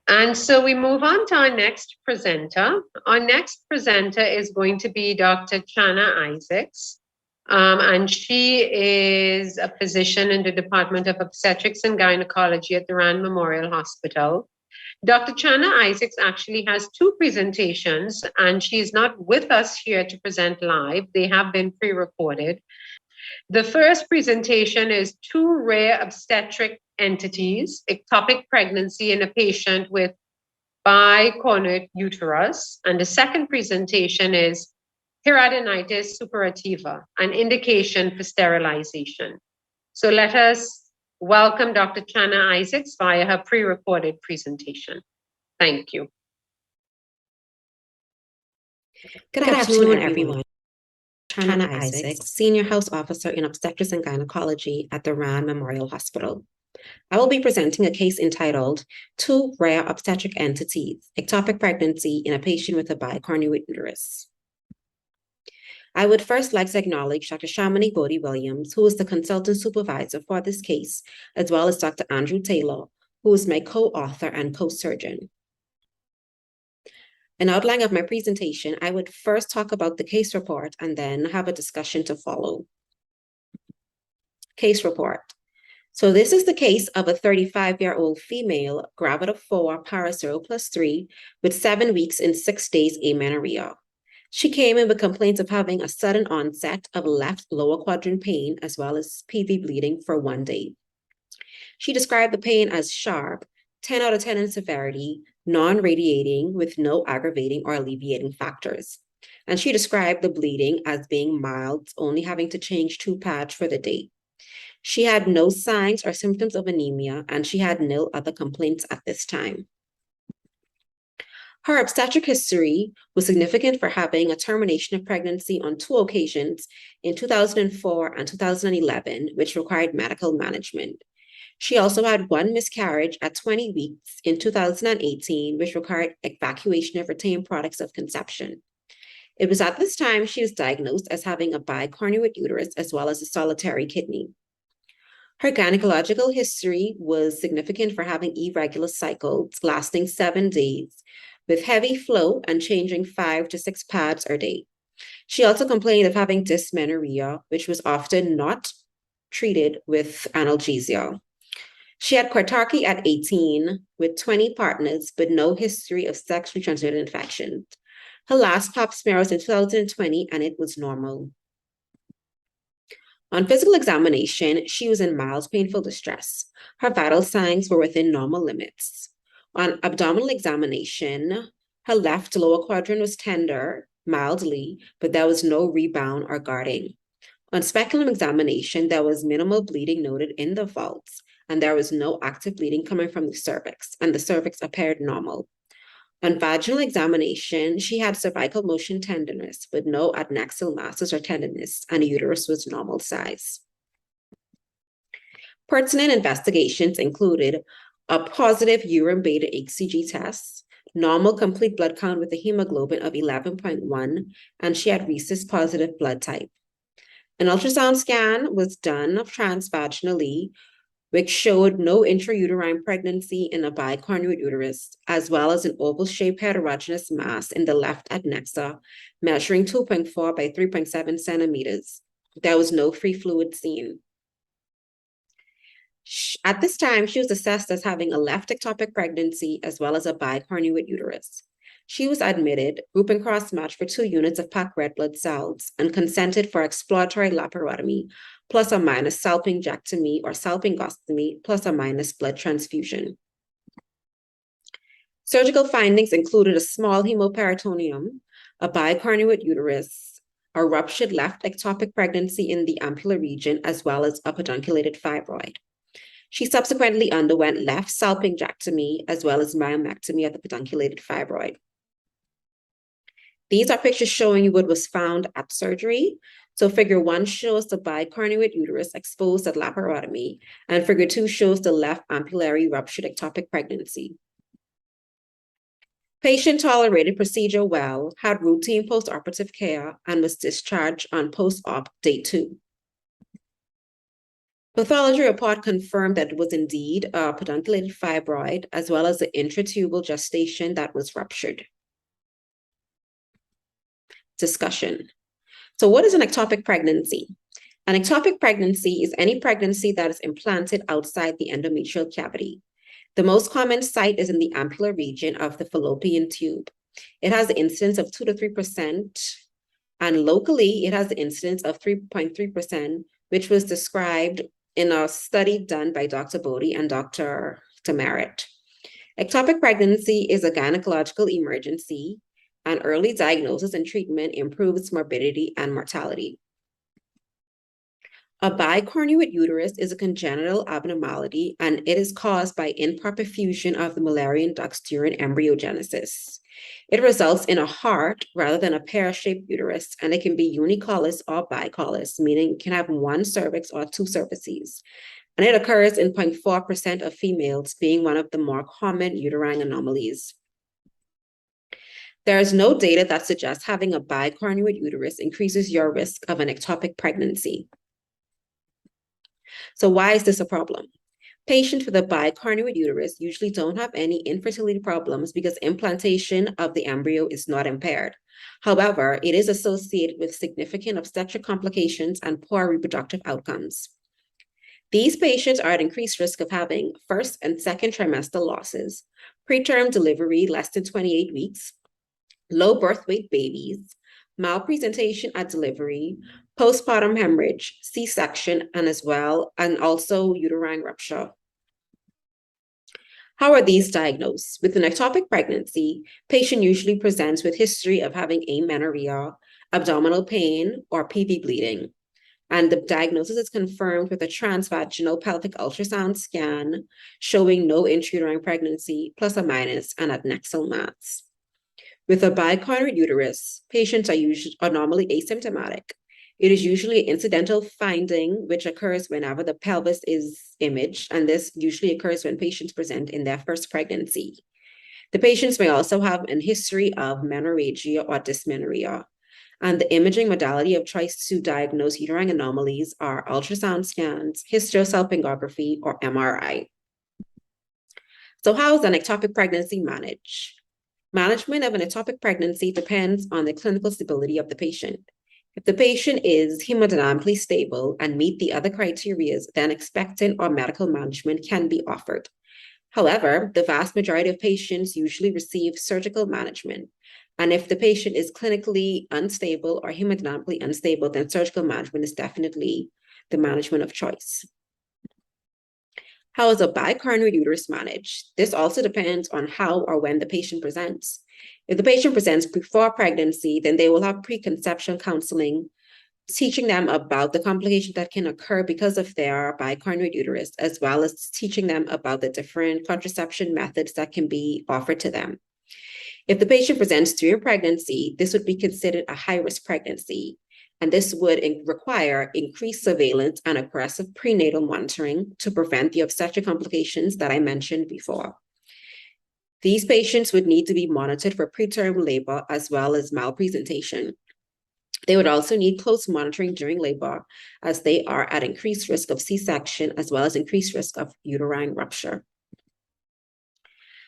[SPEAKER 1] And so we move on to our next presenter. Our next presenter is going to be Dr. Chana Isaacs. And she is a physician in the Department of Obstetrics and Gynecology at the Rand Memorial Hospital. Dr. Chana Isaacs actually has two presentations, and she's not with us here to present live. They have been pre-recorded. The first presentation is two rare obstetric entities, ectopic pregnancy in a patient with bicornuate uterus. And the second presentation is hidradenitis suppurativa, an indication for sterilization. So let us welcome Dr. Chana Isaacs via her pre-recorded presentation. Thank you.
[SPEAKER 4] Good afternoon, everyone. Chana Isaacs, Senior House Officer in Obstetrics and Gynecology at the Rand Memorial Hospital. I will be presenting a case entitled Two Rare Obstetric Entities, Ectopic Pregnancy in a Patient with a Bicornuate Uterus. I would first like to acknowledge Dr. Shamini Bodhi Williams, who is the consultant supervisor for this case, as well as Dr. Andrew Taylor, who is my co-author and co-surgeon. An outline of my presentation, I would first talk about the case report and then have a discussion to follow. Case report. So this is the case of a 35-year-old female, gravida 4, para 0+3, with 7 weeks and 6 days amenorrhea. She came in with complaints of having a sudden onset of left lower quadrant pain as well as PV bleeding for 1 day. She described the pain as sharp, 10 out of 10 in severity, non-radiating with no aggravating or alleviating factors. And she described the bleeding as being mild, only having to change 2 pads for the day. She had no signs or symptoms of anemia, and she had no other complaints at this time. Her obstetric history was significant for having a termination of pregnancy on 2 occasions in 2004 and 2011, which required medical management. She also had 1 miscarriage at 20 weeks in 2018, which required evacuation of retained products of conception. It was at this time she was diagnosed as having a bicornuate uterus as well as a solitary kidney. Her gynecological history was significant for having irregular cycles lasting 7 days, with heavy flow and changing 5 to 6 pads a day. She also complained of having dysmenorrhea, which was often not treated with analgesia. She had courtship at 18 with 20 partners, but no history of sexually transmitted infection. Her last pap smear was in 2020 and it was normal. On physical examination, she was in mild painful distress. Her vital signs were within normal limits. On abdominal examination, her left lower quadrant was tender, mildly, but there was no rebound or guarding. On speculum examination, there was minimal bleeding noted in the vaults, and there was no active bleeding coming from the cervix, and the cervix appeared normal. On vaginal examination, she had cervical motion tenderness, but no adnexal masses or tenderness, and the uterus was normal size. Pertinent investigations included a positive urine beta HCG test, normal complete blood count with a hemoglobin of 11.1, and she had rhesus positive blood type. An ultrasound scan was done transvaginally, which showed no intrauterine pregnancy in a bicornuate uterus, as well as an oval-shaped heterogeneous mass in the left adnexa, measuring 2.4 by 3.7 centimeters. There was no free fluid seen. At this time, she was assessed as having a left ectopic pregnancy as well as a bicornuate uterus. She was admitted, group and cross-matched for 2 units of packed red blood cells, and consented for exploratory laparotomy, plus or minus salpingectomy or salpingostomy, plus or minus blood transfusion. Surgical findings included a small hemoperitoneum, a bicornuate uterus, a ruptured left ectopic pregnancy in the ampulla region, as well as a pedunculated fibroid. She subsequently underwent left salpingectomy as well as myomectomy of the pedunculated fibroid. These are pictures showing you what was found at surgery. So figure 1 shows the bicornuate uterus exposed at laparotomy, and figure 2 shows the left ampullary ruptured ectopic pregnancy. Patient tolerated procedure well, had routine postoperative care, and was discharged on post-op day 2. Pathology report confirmed that it was indeed a pedunculated fibroid, as well as the intratubal gestation that was ruptured. Discussion. So what is an ectopic pregnancy? An ectopic pregnancy is any pregnancy that is implanted outside the endometrial cavity. The most common site is in the ampulla region of the fallopian tube. It has the incidence of 2 to 3%, and locally it has the incidence of 3.3%, which was described in a study done by Dr. Bodie and Dr. Merritt. Ectopic pregnancy is a gynecological emergency, and early diagnosis and treatment improves morbidity and mortality. A bicornuate uterus is a congenital abnormality, and it is caused by improper fusion of the Mullerian ducts during embryogenesis. It results in a heart rather than a pear-shaped uterus, and it can be unicolous or bicolous, meaning it can have 1 cervix or 2 cervices. And it occurs in 0.4% of females, being one of the more common uterine anomalies. There is no data that suggests having a bicornuate uterus increases your risk of an ectopic pregnancy. So why is this a problem? Patients with a bicornuate uterus usually don't have any infertility problems because implantation of the embryo is not impaired. However, it is associated with significant obstetric complications and poor reproductive outcomes. These patients are at increased risk of having first and second trimester losses, preterm delivery less than 28 weeks, low birth weight babies, malpresentation at delivery, postpartum hemorrhage, C-section, and also uterine rupture. How are these diagnosed? With an ectopic pregnancy, patient usually presents with history of having amenorrhea, abdominal pain, or PV bleeding. And the diagnosis is confirmed with a transvaginal pelvic ultrasound scan showing no intrauterine pregnancy, plus or minus an adnexal mass. With a bicornuate uterus, patients are normally asymptomatic. It is usually an incidental finding which occurs whenever the pelvis is imaged, and this usually occurs when patients present in their first pregnancy. The patients may also have a history of menorrhagia or dysmenorrhea, and the imaging modality of choice to diagnose uterine anomalies are ultrasound scans, hysterosalpingography, or MRI. So how is an ectopic pregnancy managed? Management of an ectopic pregnancy depends on the clinical stability of the patient. If the patient is hemodynamically stable and meet the other criteria, then expectant or medical management can be offered. However, the vast majority of patients usually receive surgical management. And if the patient is clinically unstable or hemodynamically unstable, then surgical management is definitely the management of choice. How is a bicoronary uterus managed? This also depends on how or when the patient presents. If the patient presents before pregnancy, then they will have preconception counseling, teaching them about the complications that can occur because of their bicoronary uterus, as well as teaching them about the different contraception methods that can be offered to them. If the patient presents during pregnancy, this would be considered a high-risk pregnancy, and this would require increased surveillance and aggressive prenatal monitoring to prevent the obstetric complications that I mentioned before. These patients would need to be monitored for preterm labor as well as malpresentation. They would also need close monitoring during labor, as they are at increased risk of C-section as well as increased risk of uterine rupture.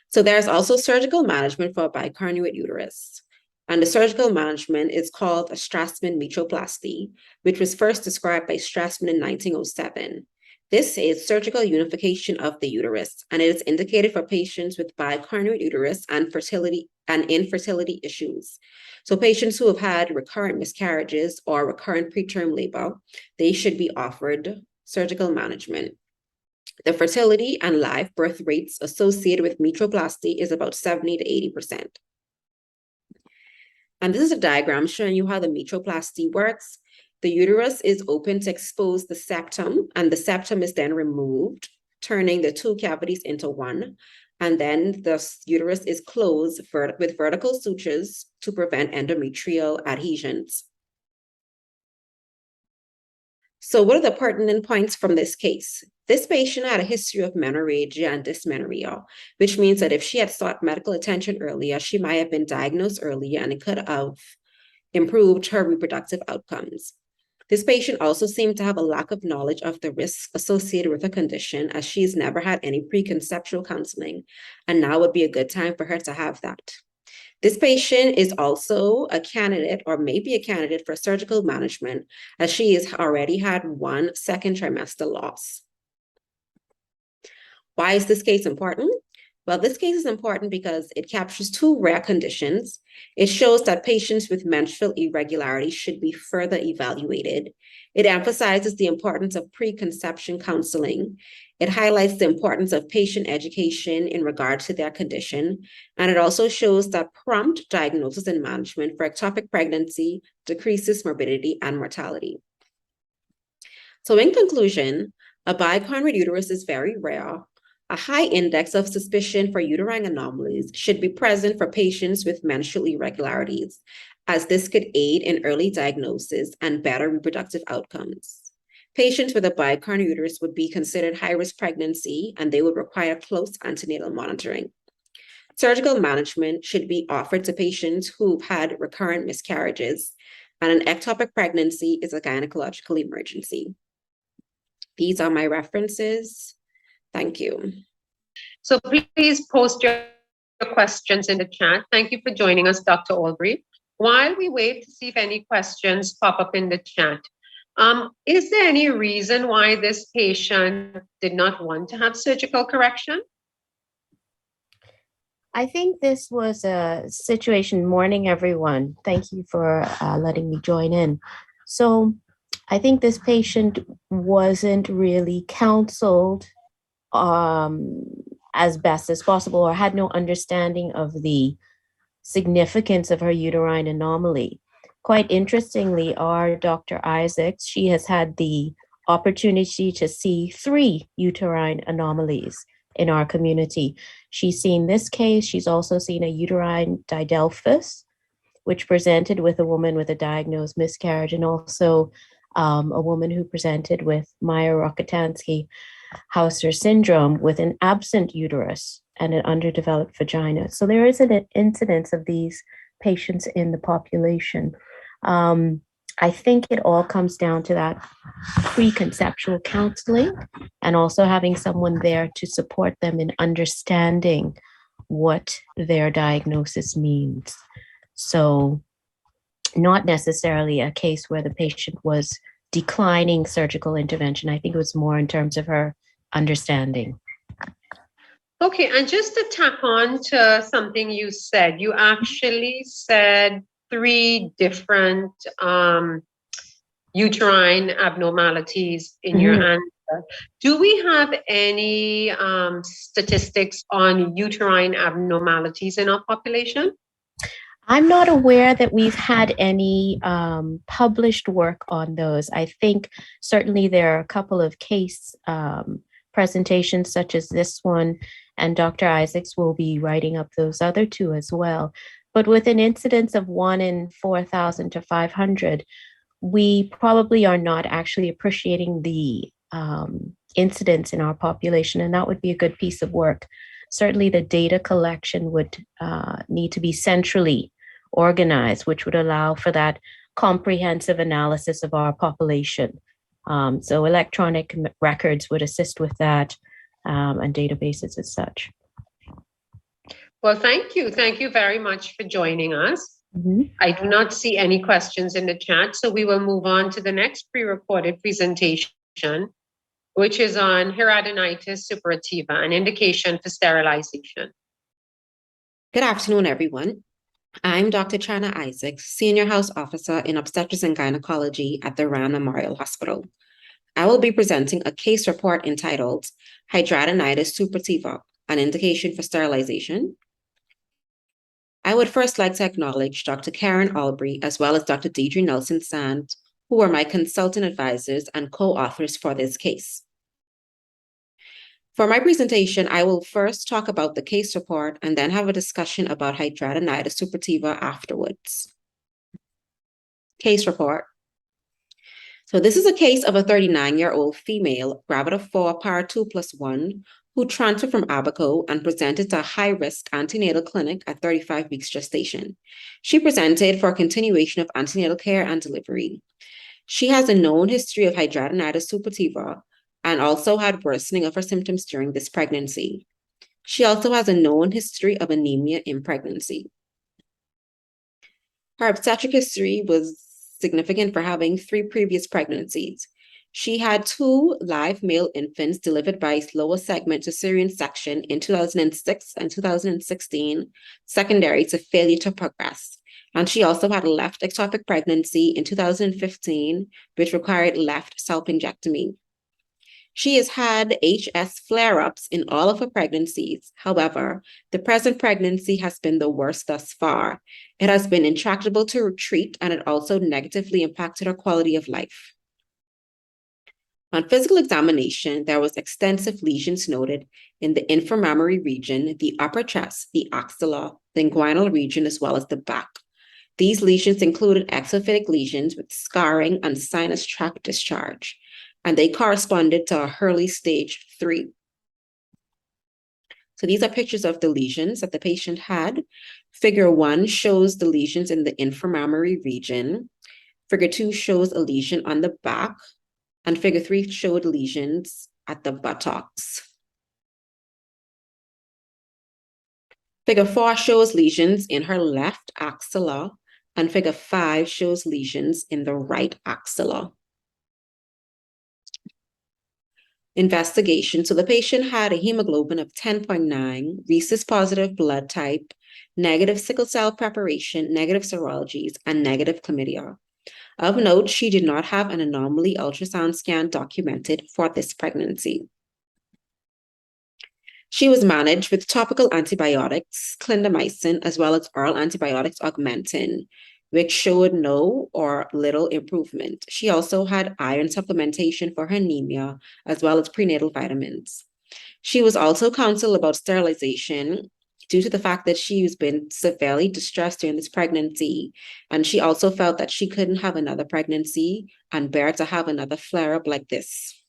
[SPEAKER 4] So there's also surgical management for a bicoronary uterus. And the surgical management is called a Strassman metroplasty, which was first described by Strassman in 1907. This is surgical unification of the uterus, and it is indicated for patients with bicoronary uterus and infertility issues. So patients who have had recurrent miscarriages or recurrent preterm labor, they should be offered surgical management. The fertility and live birth rates associated with metroplasty is about 70 to 80%. And this is a diagram showing you how the metroplasty works. The uterus is open to expose the septum, and the septum is then removed, turning the two cavities into one. And then the uterus is closed with vertical sutures to prevent endometrial adhesions. So what are the pertinent points from this case? This patient had a history of menorrhagia and dysmenorrhea, which means that if she had sought medical attention earlier, she might have been diagnosed earlier and it could have improved her reproductive outcomes. This patient also seemed to have a lack of knowledge of the risks associated with her condition, as she's never had any preconceptual counseling, and now would be a good time for her to have that. This patient is also a candidate or may be a candidate for surgical management, as she has already had one second trimester loss. Why is this case important? Well, this case is important because it captures two rare conditions. It shows that patients with menstrual irregularities should be further evaluated. It emphasizes the importance of preconception counseling. It highlights the importance of patient education in regard to their condition. And it also shows that prompt diagnosis and management for ectopic pregnancy decreases morbidity and mortality. So in conclusion, a bicoronary uterus is very rare. A high index of suspicion for uterine anomalies should be present for patients with menstrual irregularities, as this could aid in early diagnosis and better reproductive outcomes. Patients with a bicoronary uterus would be considered high-risk pregnancy, and they would require close antenatal monitoring. Surgical management should be offered to patients who've had recurrent miscarriages, and an ectopic pregnancy is a gynecological emergency. These are my references. Thank you.
[SPEAKER 1] So please post your questions in the chat. Thank you for joining us, Dr. Albury. While we wait to see if any questions pop up in the chat, is there any reason why this patient did not want to have surgical correction?
[SPEAKER 5] I think this was a situation. Morning, everyone. Thank you for letting me join in. So I think this patient wasn't really counseled as best as possible, or had no understanding of the significance of her uterine anomaly. Quite interestingly, our Dr. Isaacs, she has had the opportunity to see 3 uterine anomalies in our community. She's seen this case. She's also seen a uterine didelphys, which presented with a woman with a diagnosed miscarriage, and also a woman who presented with Mayer-Rokitansky-Hauser syndrome with an absent uterus and an underdeveloped vagina. So there is an incidence of these patients in the population. I think it all comes down to that preconceptual counseling, and also having someone there to support them in understanding what their diagnosis means. So not necessarily a case where the patient was declining surgical intervention. I think it was more in terms of her understanding.
[SPEAKER 1] Okay, and just to tack on to something you said, you actually said 3 different uterine abnormalities in your answer. Do we have any statistics on uterine abnormalities in our population?
[SPEAKER 5] I'm not aware that we've had any published work on those. I think certainly there are a couple of case presentations such as this one, and Dr. Isaacs will be writing up those other 2 as well. But with an incidence of 1 in 4,000 to 500, we probably are not actually appreciating the incidence in our population, and that would be a good piece of work. Certainly the data collection would need to be centrally organized, which would allow for that comprehensive analysis of our population. So electronic records would assist with that, and databases as such.
[SPEAKER 1] Well, thank you. Thank you very much for joining us.
[SPEAKER 5] Mhm.
[SPEAKER 1] I do not see any questions in the chat, so we will move on to the next pre-recorded presentation, which is on hidradenitis suppurativa, an indication for sterilization.
[SPEAKER 4] Good afternoon, everyone. I'm Dr. Chana Isaacs, Senior House Officer in Obstetrics and Gynecology at the Rand Memorial Hospital. I will be presenting a case report entitled Hidradenitis suppurativa, an indication for sterilization. I would first like to acknowledge Dr. Karen Albury as well as Dr. Deidre Nelson-Sand, who are my consultant advisors and co-authors for this case. For my presentation, I will first talk about the case report and then have a discussion about hidradenitis suppurativa afterwards. Case report. So this is a case of a 39-year-old female, gravida 4, para 2+1, who transferred from Abaco and presented to a high-risk antenatal clinic at 35 weeks gestation. She presented for a continuation of antenatal care and delivery. She has a known history of hidradenitis suppurativa and also had worsening of her symptoms during this pregnancy. She also has a known history of anemia in pregnancy. Her obstetric history was significant for having 3 previous pregnancies. She had 2 live male infants delivered by lower segment cesarean section in 2006 and 2016, secondary to failure to progress. And she also had a left ectopic pregnancy in 2015, which required left salpingectomy. She has had HS flare-ups in all of her pregnancies. However, the present pregnancy has been the worst thus far. It has been intractable to treat, and it also negatively impacted her quality of life. On physical examination, there was extensive lesions noted in the inframammary region, the upper chest, the axilla, the inguinal region, as well as the back. These lesions included exophytic lesions with scarring and sinus tract discharge, and they corresponded to a Hurley stage 3. So these are pictures of the lesions that the patient had. Figure 1 shows the lesions in the inframammary region. Figure 2 shows a lesion on the back, and figure 3 showed lesions at the buttocks. Figure 4 shows lesions in her left axilla, and figure 5 shows lesions in the right axilla. Investigation. So the patient had a hemoglobin of 10.9, rhesus positive blood type, negative sickle cell preparation, negative serologies, and negative chlamydia. Of note, she did not have an anomaly ultrasound scan documented for this pregnancy. She was managed with topical antibiotics, clindamycin, as well as oral antibiotics Augmentin, which showed no or little improvement. She also had iron supplementation for her anemia, as well as prenatal vitamins. She was also counseled about sterilization due to the fact that she's been severely distressed during this pregnancy, and she also felt that she couldn't have another pregnancy and bear to have another flare-up like this.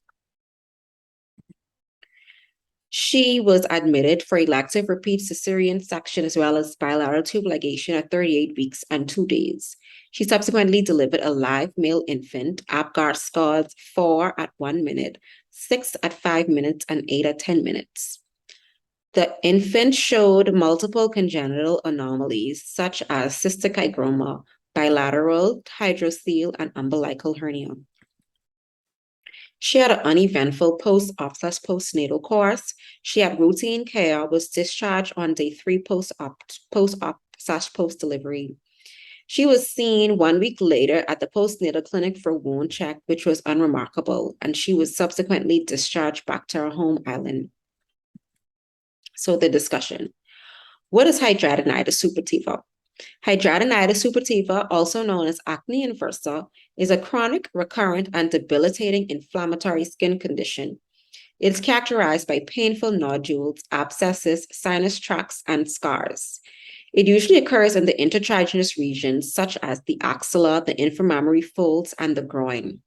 [SPEAKER 4] She was admitted for elective repeat cesarean section as well as bilateral tube ligation at 38 weeks and 2 days. She subsequently delivered a live male infant, Apgar scores 4 at 1 minute, 6 at 5 minutes, and 8 at 10 minutes. The infant showed multiple congenital anomalies such as cystic hygroma, bilateral hydrocele, and umbilical hernia. She had an uneventful post-op/postnatal course. She had routine care, was discharged on day 3 post-op/post-delivery. She was seen 1 week later at the postnatal clinic for wound check, which was unremarkable, and she was subsequently discharged back to her home island. So the discussion. What is hidradenitis suppurativa? Hidradenitis suppurativa, also known as acne inversa, is a chronic, recurrent, and debilitating inflammatory skin condition. It is characterized by painful nodules, abscesses, sinus tracts, and scars. It usually occurs in the intertriginous regions, such as the axilla, the inframammary folds, and the groin.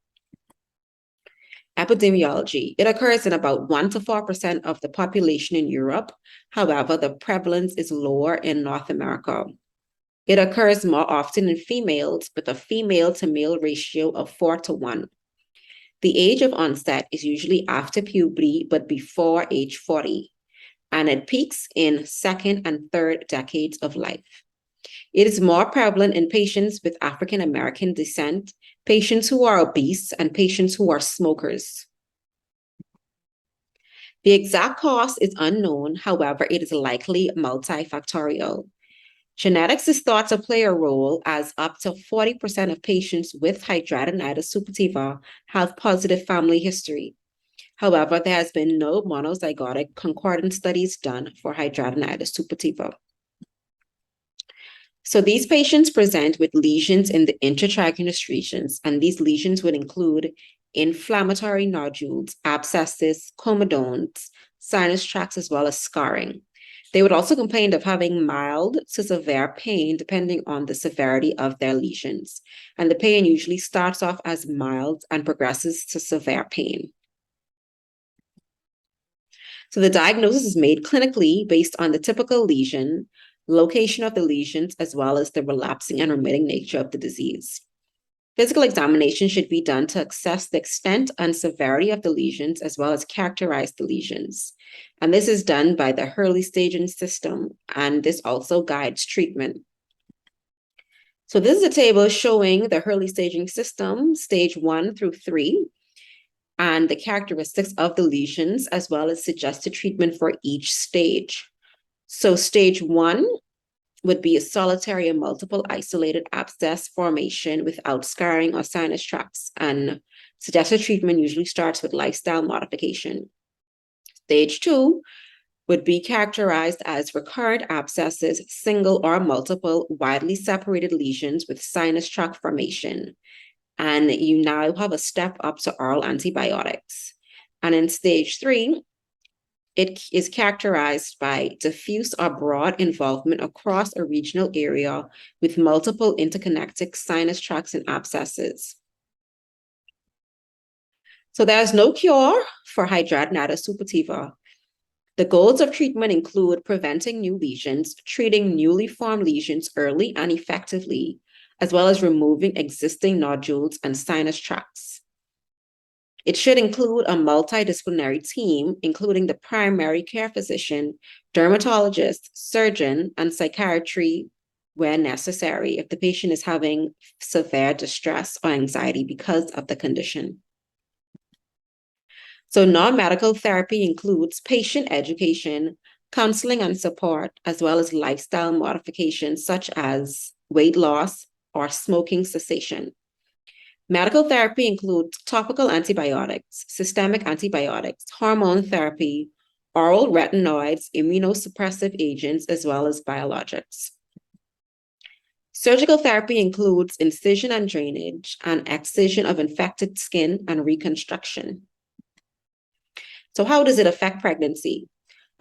[SPEAKER 4] Epidemiology. It occurs in about 1 to 4% of the population in Europe. However, the prevalence is lower in North America. It occurs more often in females with a female to male ratio of 4 to 1. The age of onset is usually after puberty, but before age 40, and it peaks in second and third decades of life. It is more prevalent in patients with African American descent, patients who are obese, and patients who are smokers. The exact cause is unknown, however, it is likely multifactorial. Genetics is thought to play a role, as up to 40% of patients with hidradenitis suppurativa have positive family history. However, there has been no monozygotic concordant studies done for hidradenitis suppurativa. So these patients present with lesions in the intertriginous regions, and these lesions would include inflammatory nodules, abscesses, comedones, sinus tracts, as well as scarring. They would also complain of having mild to severe pain depending on the severity of their lesions. And the pain usually starts off as mild and progresses to severe pain. So the diagnosis is made clinically based on the typical lesion, location of the lesions, as well as the relapsing and remitting nature of the disease. Physical examination should be done to assess the extent and severity of the lesions, as well as characterize the lesions. And this is done by the Hurley staging system, and this also guides treatment. So this is a table showing the Hurley staging system, stage 1 through 3, and the characteristics of the lesions, as well as suggested treatment for each stage. So stage 1 would be a solitary and multiple isolated abscess formation without scarring or sinus tracts, and suggested treatment usually starts with lifestyle modification. Stage 2 would be characterized as recurrent abscesses, single or multiple widely separated lesions with sinus tract formation. And you now have a step up to oral antibiotics. And in stage 3, it is characterized by diffuse or broad involvement across a regional area with multiple interconnected sinus tracts and abscesses. So there's no cure for hidradenitis suppurativa. The goals of treatment include preventing new lesions, treating newly formed lesions early and effectively, as well as removing existing nodules and sinus tracts. It should include a multidisciplinary team, including the primary care physician, dermatologist, surgeon, and psychiatry where necessary if the patient is having severe distress or anxiety because of the condition. So non-medical therapy includes patient education, counseling and support, as well as lifestyle modifications such as weight loss or smoking cessation. Medical therapy includes topical antibiotics, systemic antibiotics, hormone therapy, oral retinoids, immunosuppressive agents, as well as biologics. Surgical therapy includes incision and drainage, and excision of infected skin and reconstruction. So how does it affect pregnancy?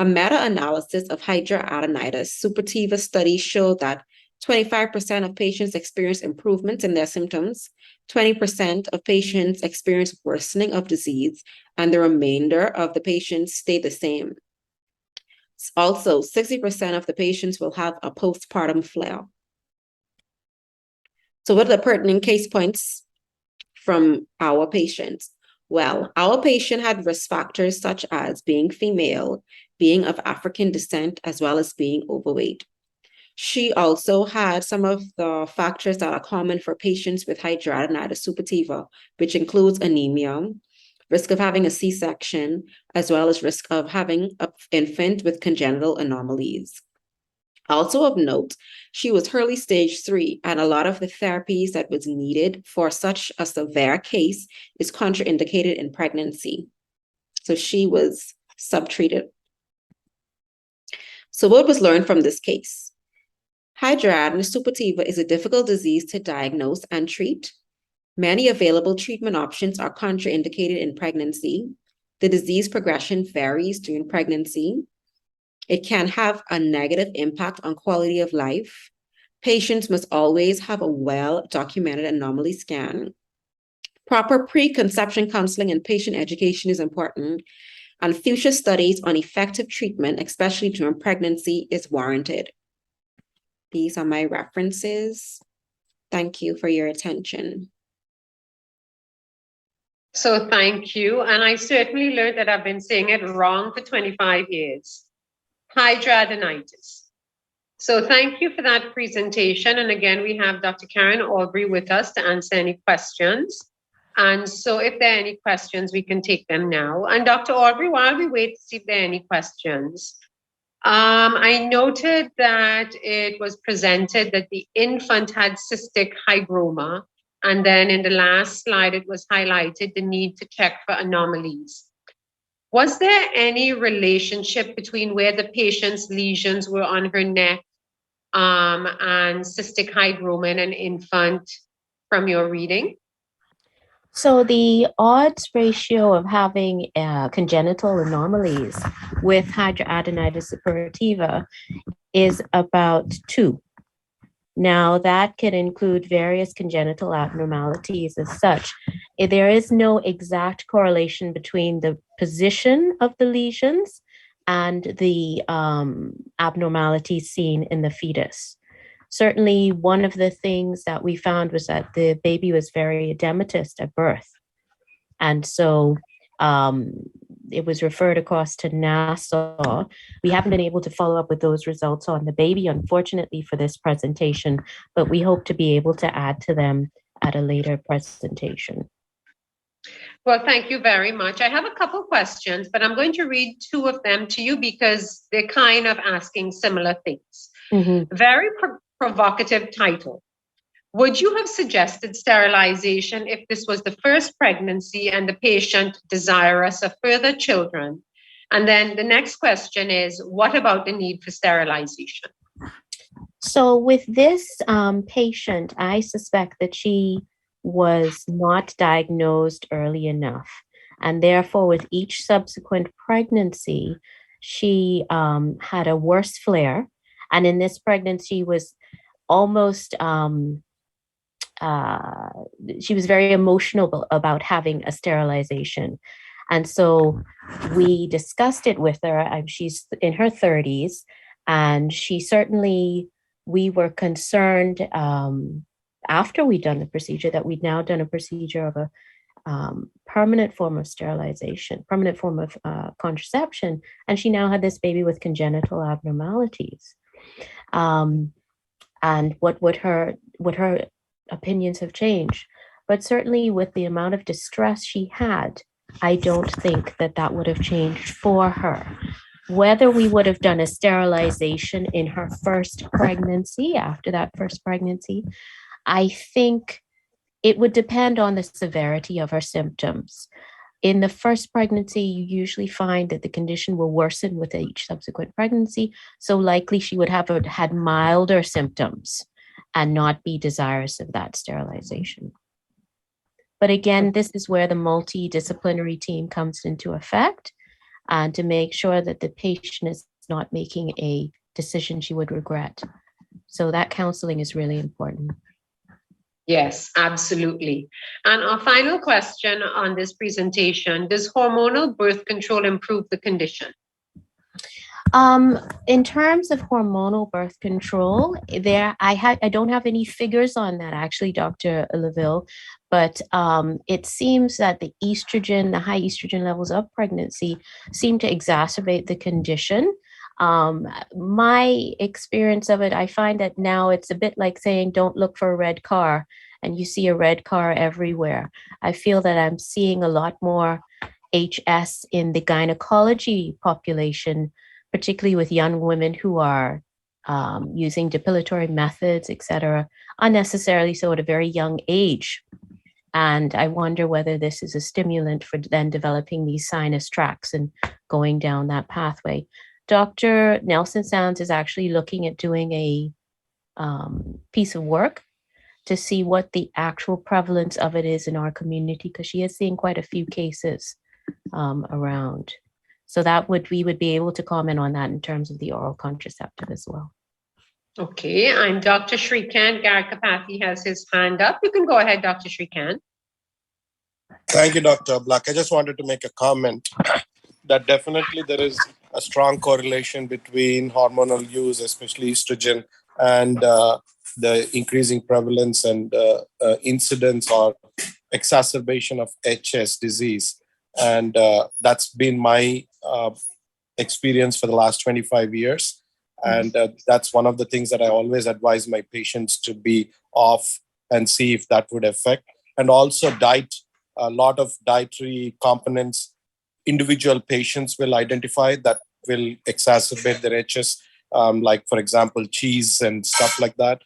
[SPEAKER 4] A meta-analysis of hidradenitis suppurativa studies showed that 25% of patients experience improvements in their symptoms, 20% of patients experience worsening of disease, and the remainder of the patients stay the same. Also, 60% of the patients will have a postpartum flare. So what are the pertinent case points from our patients? Well, our patient had risk factors such as being female, being of African descent, as well as being overweight. She also had some of the factors that are common for patients with hidradenitis suppurativa, which includes anemia, risk of having a C-section, as well as risk of having an infant with congenital anomalies. Also of note, she was early stage 3, and a lot of the therapies that was needed for such a severe case is contraindicated in pregnancy. So she was subtreated. So what was learned from this case? Hidradenitis suppurativa is a difficult disease to diagnose and treat. Many available treatment options are contraindicated in pregnancy. The disease progression varies during pregnancy. It can have a negative impact on quality of life. Patients must always have a well-documented anomaly scan. Proper preconception counseling and patient education is important, and future studies on effective treatment, especially during pregnancy, is warranted. These are my references. Thank you for your attention.
[SPEAKER 1] So thank you. And I certainly learned that I've been saying it wrong for 25 years. Hidradenitis. So thank you for that presentation. And again, we have Dr. Karen Aubrey with us to answer any questions. And so if there are any questions, we can take them now. And Dr. Aubrey, while we wait to see if there are any questions, I noted that it was presented that the infant had cystic hygroma. And then in the last slide, it was highlighted the need to check for anomalies. Was there any relationship between where the patient's lesions were on her neck and cystic hygroma in an infant from your reading?
[SPEAKER 5] So the odds ratio of having congenital anomalies with hidradenitis suppurativa is about 2. Now, that can include various congenital abnormalities as such. There is no exact correlation between the position of the lesions and the abnormalities seen in the fetus. Certainly, one of the things that we found was that the baby was very edematous at birth. And so it was referred across to Nassau. We haven't been able to follow up with those results on the baby, unfortunately, for this presentation, but we hope to be able to add to them at a later presentation.
[SPEAKER 1] Well, thank you very much. I have a couple questions, but I'm going to read 2 of them to you because they're kind of asking similar things.
[SPEAKER 5] Mm-hmm.
[SPEAKER 1] Very provocative title. Would you have suggested sterilization if this was the first pregnancy and the patient desirous of further children? And then the next question is, what about the need for sterilization?
[SPEAKER 5] So with this patient, I suspect that she was not diagnosed early enough. And therefore, with each subsequent pregnancy, she had a worse flare. And in this pregnancy was almost, she was very emotional about having a sterilization. And so we discussed it with her. She's in her 30s, and we were concerned after we'd done the procedure that we'd now done a procedure of a permanent form of sterilization, permanent form of contraception. And she now had this baby with congenital abnormalities. And what her opinions have changed. But certainly with the amount of distress she had, I don't think that would have changed for her. Whether we would have done a sterilization in her first pregnancy, after that first pregnancy, I think it would depend on the severity of her symptoms. In the first pregnancy, you usually find that the condition will worsen with each subsequent pregnancy. So likely she would have had milder symptoms and not be desirous of that sterilization. But again, this is where the multidisciplinary team comes into effect to make sure that the patient is not making a decision she would regret. So that counseling is really important.
[SPEAKER 1] Yes, absolutely. And our final question on this presentation, does hormonal birth control improve the condition?
[SPEAKER 5] In terms of hormonal birth control, I don't have any figures on that actually, Dr. LaVille, but it seems that the high estrogen levels of pregnancy seem to exacerbate the condition. My experience of it, I find that now it's a bit like saying, don't look for a red car, and you see a red car everywhere. I feel that I'm seeing a lot more HS in the gynecology population, particularly with young women who are using depilatory methods, etc., unnecessarily so at a very young age. And I wonder whether this is a stimulant for then developing these sinus tracts and going down that pathway. Dr. Nelson Sands is actually looking at doing a piece of work to see what the actual prevalence of it is in our community, because she is seeing quite a few cases around. So we would be able to comment on that in terms of the oral contraceptive as well.
[SPEAKER 1] Okay, I'm Dr. Shrikant. Garkapathy has his hand up. You can go ahead, Dr. Shrikant.
[SPEAKER 6] Thank you, Dr. Black. I just wanted to make a comment that definitely there is a strong correlation between hormonal use, especially estrogen, and the increasing prevalence and incidence or exacerbation of HS disease. And that's been my experience for the last 25 years. And that's one of the things that I always advise my patients to be off and see if that would affect. And also diet, a lot of dietary components individual patients will identify that will exacerbate their HS, like, for example, cheese and stuff like that.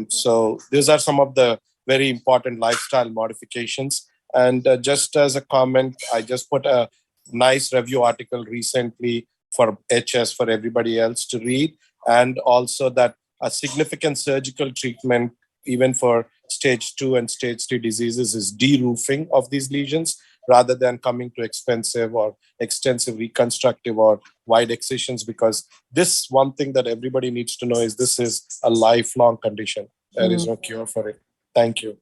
[SPEAKER 6] So these are some of the very important lifestyle modifications. And just as a comment, I just put a nice review article recently for HS for everybody else to read. And also that a significant surgical treatment, even for stage 2 and stage 3 diseases, is de-roofing of these lesions rather than coming to expensive or extensive reconstructive or wide excisions, because this one thing that everybody needs to know is this is a lifelong condition. There is no cure for it. Thank you.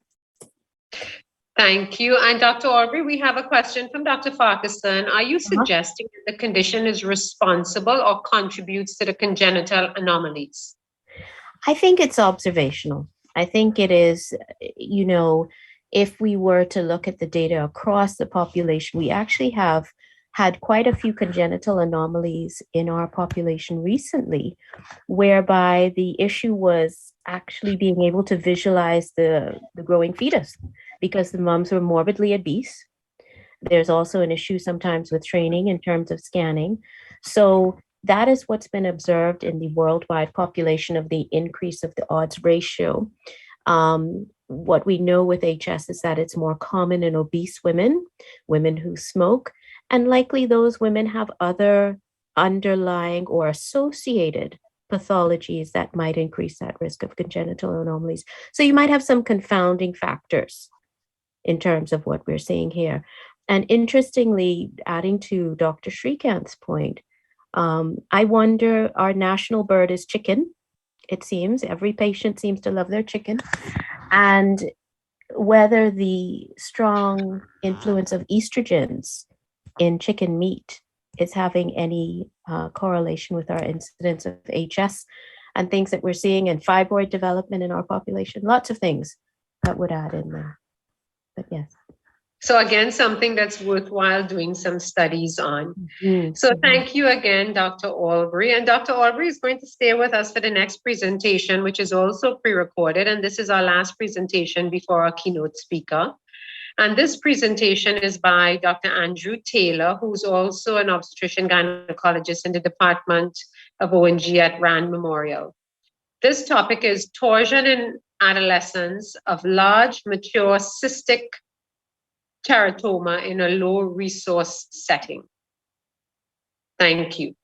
[SPEAKER 1] Thank you. And Dr. Aubrey, we have a question from Dr. Farquharson. Are you suggesting that the condition is responsible or contributes to the congenital anomalies?
[SPEAKER 5] I think it's observational. I think it is, if we were to look at the data across the population, we actually have had quite a few congenital anomalies in our population recently, whereby the issue was actually being able to visualize the growing fetus because the moms were morbidly obese. There's also an issue sometimes with training in terms of scanning. So that is what's been observed in the worldwide population of the increase of the odds ratio. What we know with HS is that it's more common in obese women, women who smoke, and likely those women have other underlying or associated pathologies that might increase that risk of congenital anomalies. So you might have some confounding factors in terms of what we're seeing here. And interestingly, adding to Dr. Shrikant's point, I wonder, our national bird is chicken. It seems every patient seems to love their chicken. And whether the strong influence of estrogens in chicken meat is having any correlation with our incidence of HS and things that we're seeing in fibroid development in our population. Lots of things that would add in there. But yes.
[SPEAKER 1] So again, something that's worthwhile doing some studies on. So thank you again, Dr. Aubrey. And Dr. Aubrey is going to stay with us for the next presentation, which is also pre-recorded. And this is our last presentation before our keynote speaker. And this presentation is by Dr. Andrew Taylor, who's also an obstetrician gynecologist in the Department of ONG at Rand Memorial. This topic is torsion in adolescents of large, mature, cystic teratoma in a low resource setting. Thank you.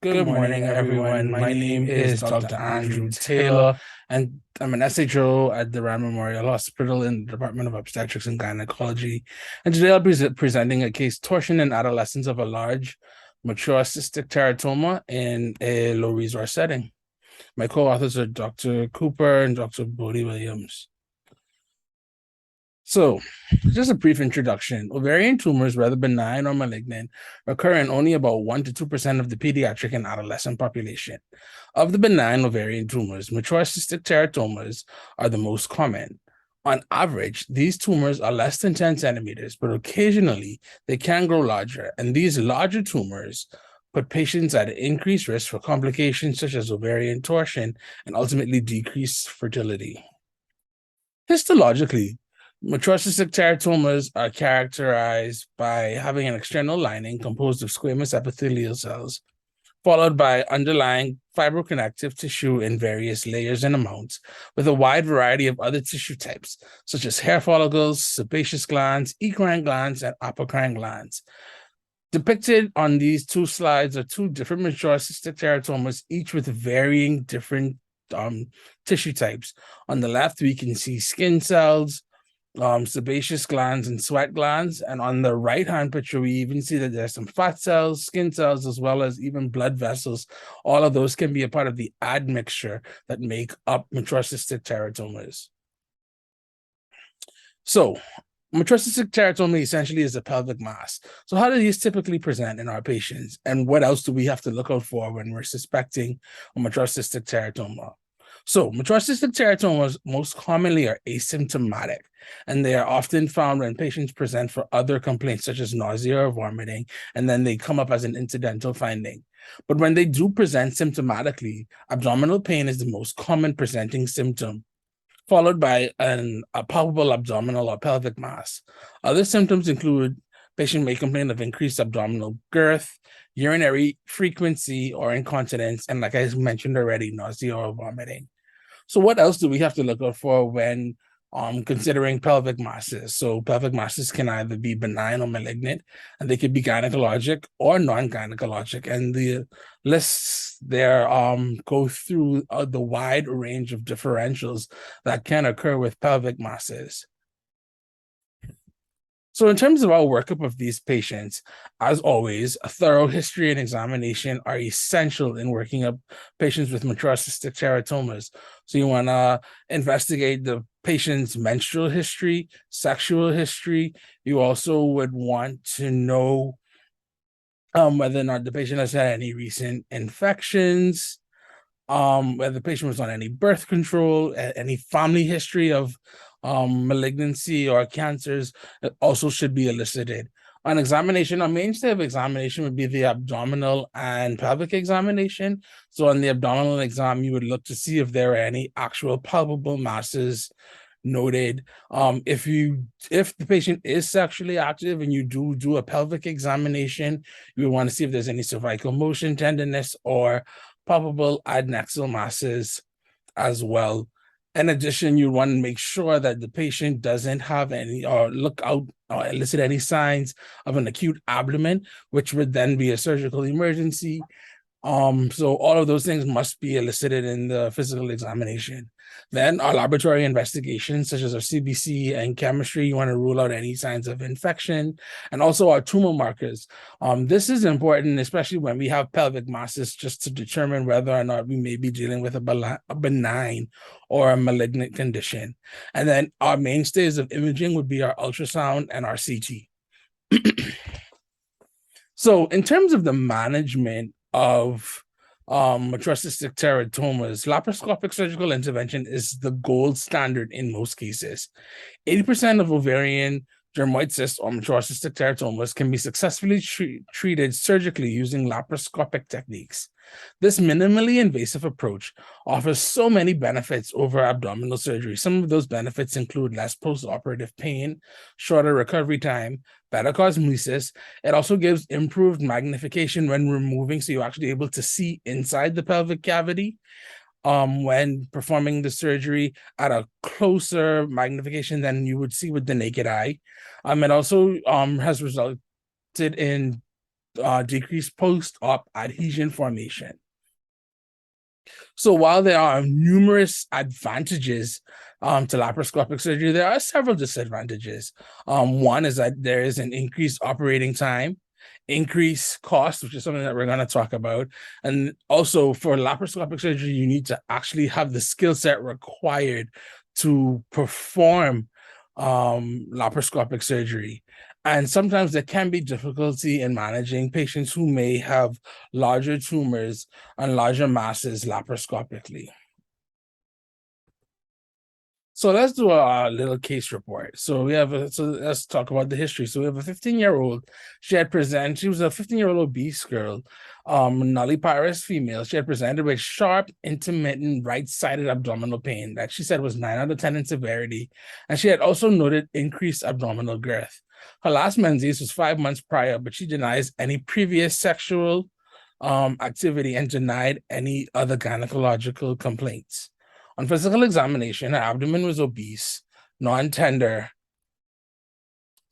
[SPEAKER 7] Good morning, everyone. My name is Dr. Andrew Taylor, and I'm an SHO at the Rand Memorial Hospital in the Department of Obstetrics and Gynecology. And today I'll be presenting a case, torsion in adolescents of a large, mature cystic teratoma in a low resource setting. My co-authors are Dr. Cooper and Dr. Bodie Williams. So, just a brief introduction. Ovarian tumors, whether benign or malignant, occur in only about 1 to 2% of the pediatric and adolescent population. Of the benign ovarian tumors, mature cystic teratomas are the most common. On average, these tumors are less than 10 centimeters, but occasionally they can grow larger. And these larger tumors put patients at increased risk for complications such as ovarian torsion and ultimately decreased fertility. Histologically, mature cystic teratomas are characterized by having an external lining composed of squamous epithelial cells, followed by underlying fibroconnective tissue in various layers and amounts, with a wide variety of other tissue types, such as hair follicles, sebaceous glands, eccrine glands, and apocrine glands. Depicted on these two slides are two different mature cystic teratomas, each with varying different tissue types. On the left, we can see skin cells, sebaceous glands, and sweat glands. And on the right-hand picture, we even see that there's some fat cells, skin cells, as well as even blood vessels. All of those can be a part of the admixture that make up mature cystic teratomas. So, mature cystic teratoma essentially is a pelvic mass. So how do these typically present in our patients? And what else do we have to look out for when we're suspecting a mature cystic teratoma? So mature cystic teratomas most commonly are asymptomatic, and they are often found when patients present for other complaints such as nausea or vomiting, and then they come up as an incidental finding. But when they do present symptomatically, abdominal pain is the most common presenting symptom, followed by a palpable abdominal or pelvic mass. Other symptoms include patient may complain of increased abdominal girth, urinary frequency or incontinence, and like I mentioned already, nausea or vomiting. So what else do we have to look out for when considering pelvic masses? So pelvic masses can either be benign or malignant, and they could be gynecologic or non-gynecologic. And the lists there go through the wide range of differentials that can occur with pelvic masses. So in terms of our workup of these patients, as always, a thorough history and examination are essential in working up patients with mature cystic teratomas. So you want to investigate the patient's menstrual history, sexual history. You also would want to know whether or not the patient has had any recent infections, whether the patient was on any birth control, any family history of malignancy or cancers also should be elicited. On examination, our mainstay of examination would be the abdominal and pelvic examination. So on the abdominal exam, you would look to see if there are any actual palpable masses noted. If the patient is sexually active and you do a pelvic examination, you would want to see if there's any cervical motion tenderness or palpable adnexal masses as well. In addition, you want to make sure that the patient doesn't have any or look out or elicit any signs of an acute abdomen, which would then be a surgical emergency. So all of those things must be elicited in the physical examination. Then our laboratory investigations, such as our CBC and chemistry, you want to rule out any signs of infection, and also our tumor markers. This is important, especially when we have pelvic masses, just to determine whether or not we may be dealing with a benign or a malignant condition. And then our mainstays of imaging would be our ultrasound and our CT. So in terms of the management of mature cystic teratomas, laparoscopic surgical intervention is the gold standard in most cases. 80% of ovarian dermoid cysts or mature cystic teratomas can be successfully treated surgically using laparoscopic techniques. This minimally invasive approach offers so many benefits over abdominal surgery. Some of those benefits include less post-operative pain, shorter recovery time, better cosmesis. It also gives improved magnification when removing, so you're actually able to see inside the pelvic cavity when performing the surgery at a closer magnification than you would see with the naked eye. It also has resulted in decreased post-op adhesion formation. So while there are numerous advantages to laparoscopic surgery, there are several disadvantages. One is that there is an increased operating time, increased cost, which is something that we're going to talk about. And also for laparoscopic surgery, you need to actually have the skill set required to perform laparoscopic surgery. And sometimes there can be difficulty in managing patients who may have larger tumors and larger masses laparoscopically. So let's do a little case report. So let's talk about the history. So we have a 15-year-old. She was a 15-year-old obese girl, nulliparous female. She had presented with sharp, intermittent right-sided abdominal pain that she said was 9 out of 10 in severity. And she had also noted increased abdominal girth. Her last menses was 5 months prior, but she denies any previous sexual activity and denied any other gynecological complaints. On physical examination, her abdomen was obese, non-tender,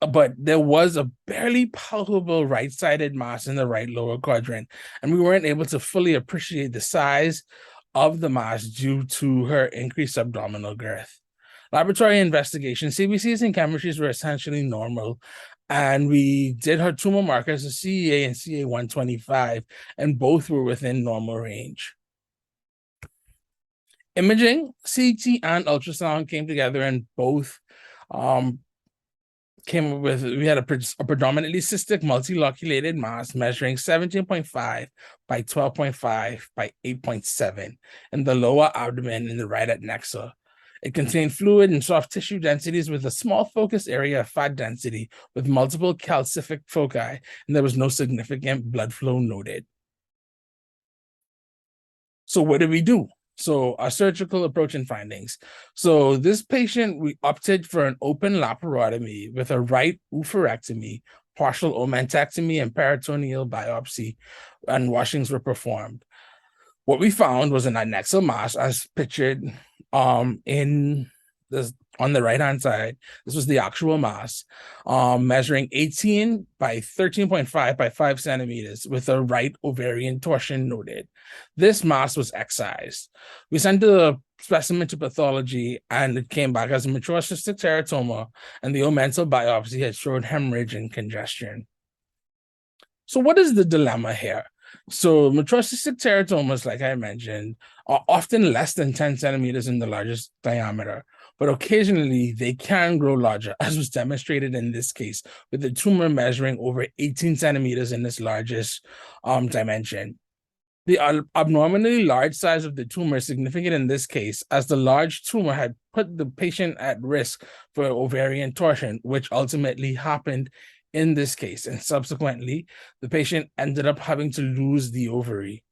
[SPEAKER 7] but there was a barely palpable right-sided mass in the right lower quadrant, and we weren't able to fully appreciate the size of the mass due to her increased abdominal girth. Laboratory investigation, CBCs and chemistries were essentially normal, and we did her tumor markers of CEA and CA-125, and both were within normal range. Imaging, CT and ultrasound came together, and both came up with, we had a predominantly cystic multiloculated mass measuring 17.5 by 12.5 by 8.7 in the lower abdomen in the right adnexa. It contained fluid and soft tissue densities with a small focus area of fat density with multiple calcific foci, and there was no significant blood flow noted. So what did we do? So our surgical approach and findings. So this patient, we opted for an open laparotomy with a right oophorectomy, partial omentectomy, and peritoneal biopsy, and washings were performed. What we found was an adnexal mass as pictured in this on the right-hand side. This was the actual mass, measuring 18 by 13.5 by 5 centimeters with a right ovarian torsion noted. This mass was excised. We sent the specimen to pathology, and it came back as a mature cystic teratoma, and the omental biopsy had showed hemorrhage and congestion. So what is the dilemma here? So mature cystic teratomas, like I mentioned, are often less than 10 centimeters in the largest diameter, but occasionally they can grow larger, as was demonstrated in this case, with the tumor measuring over 18 centimeters in its largest dimension. The abnormally large size of the tumor is significant in this case, as the large tumor had put the patient at risk for ovarian torsion, which ultimately happened in this case, and subsequently, the patient ended up having to lose the ovary.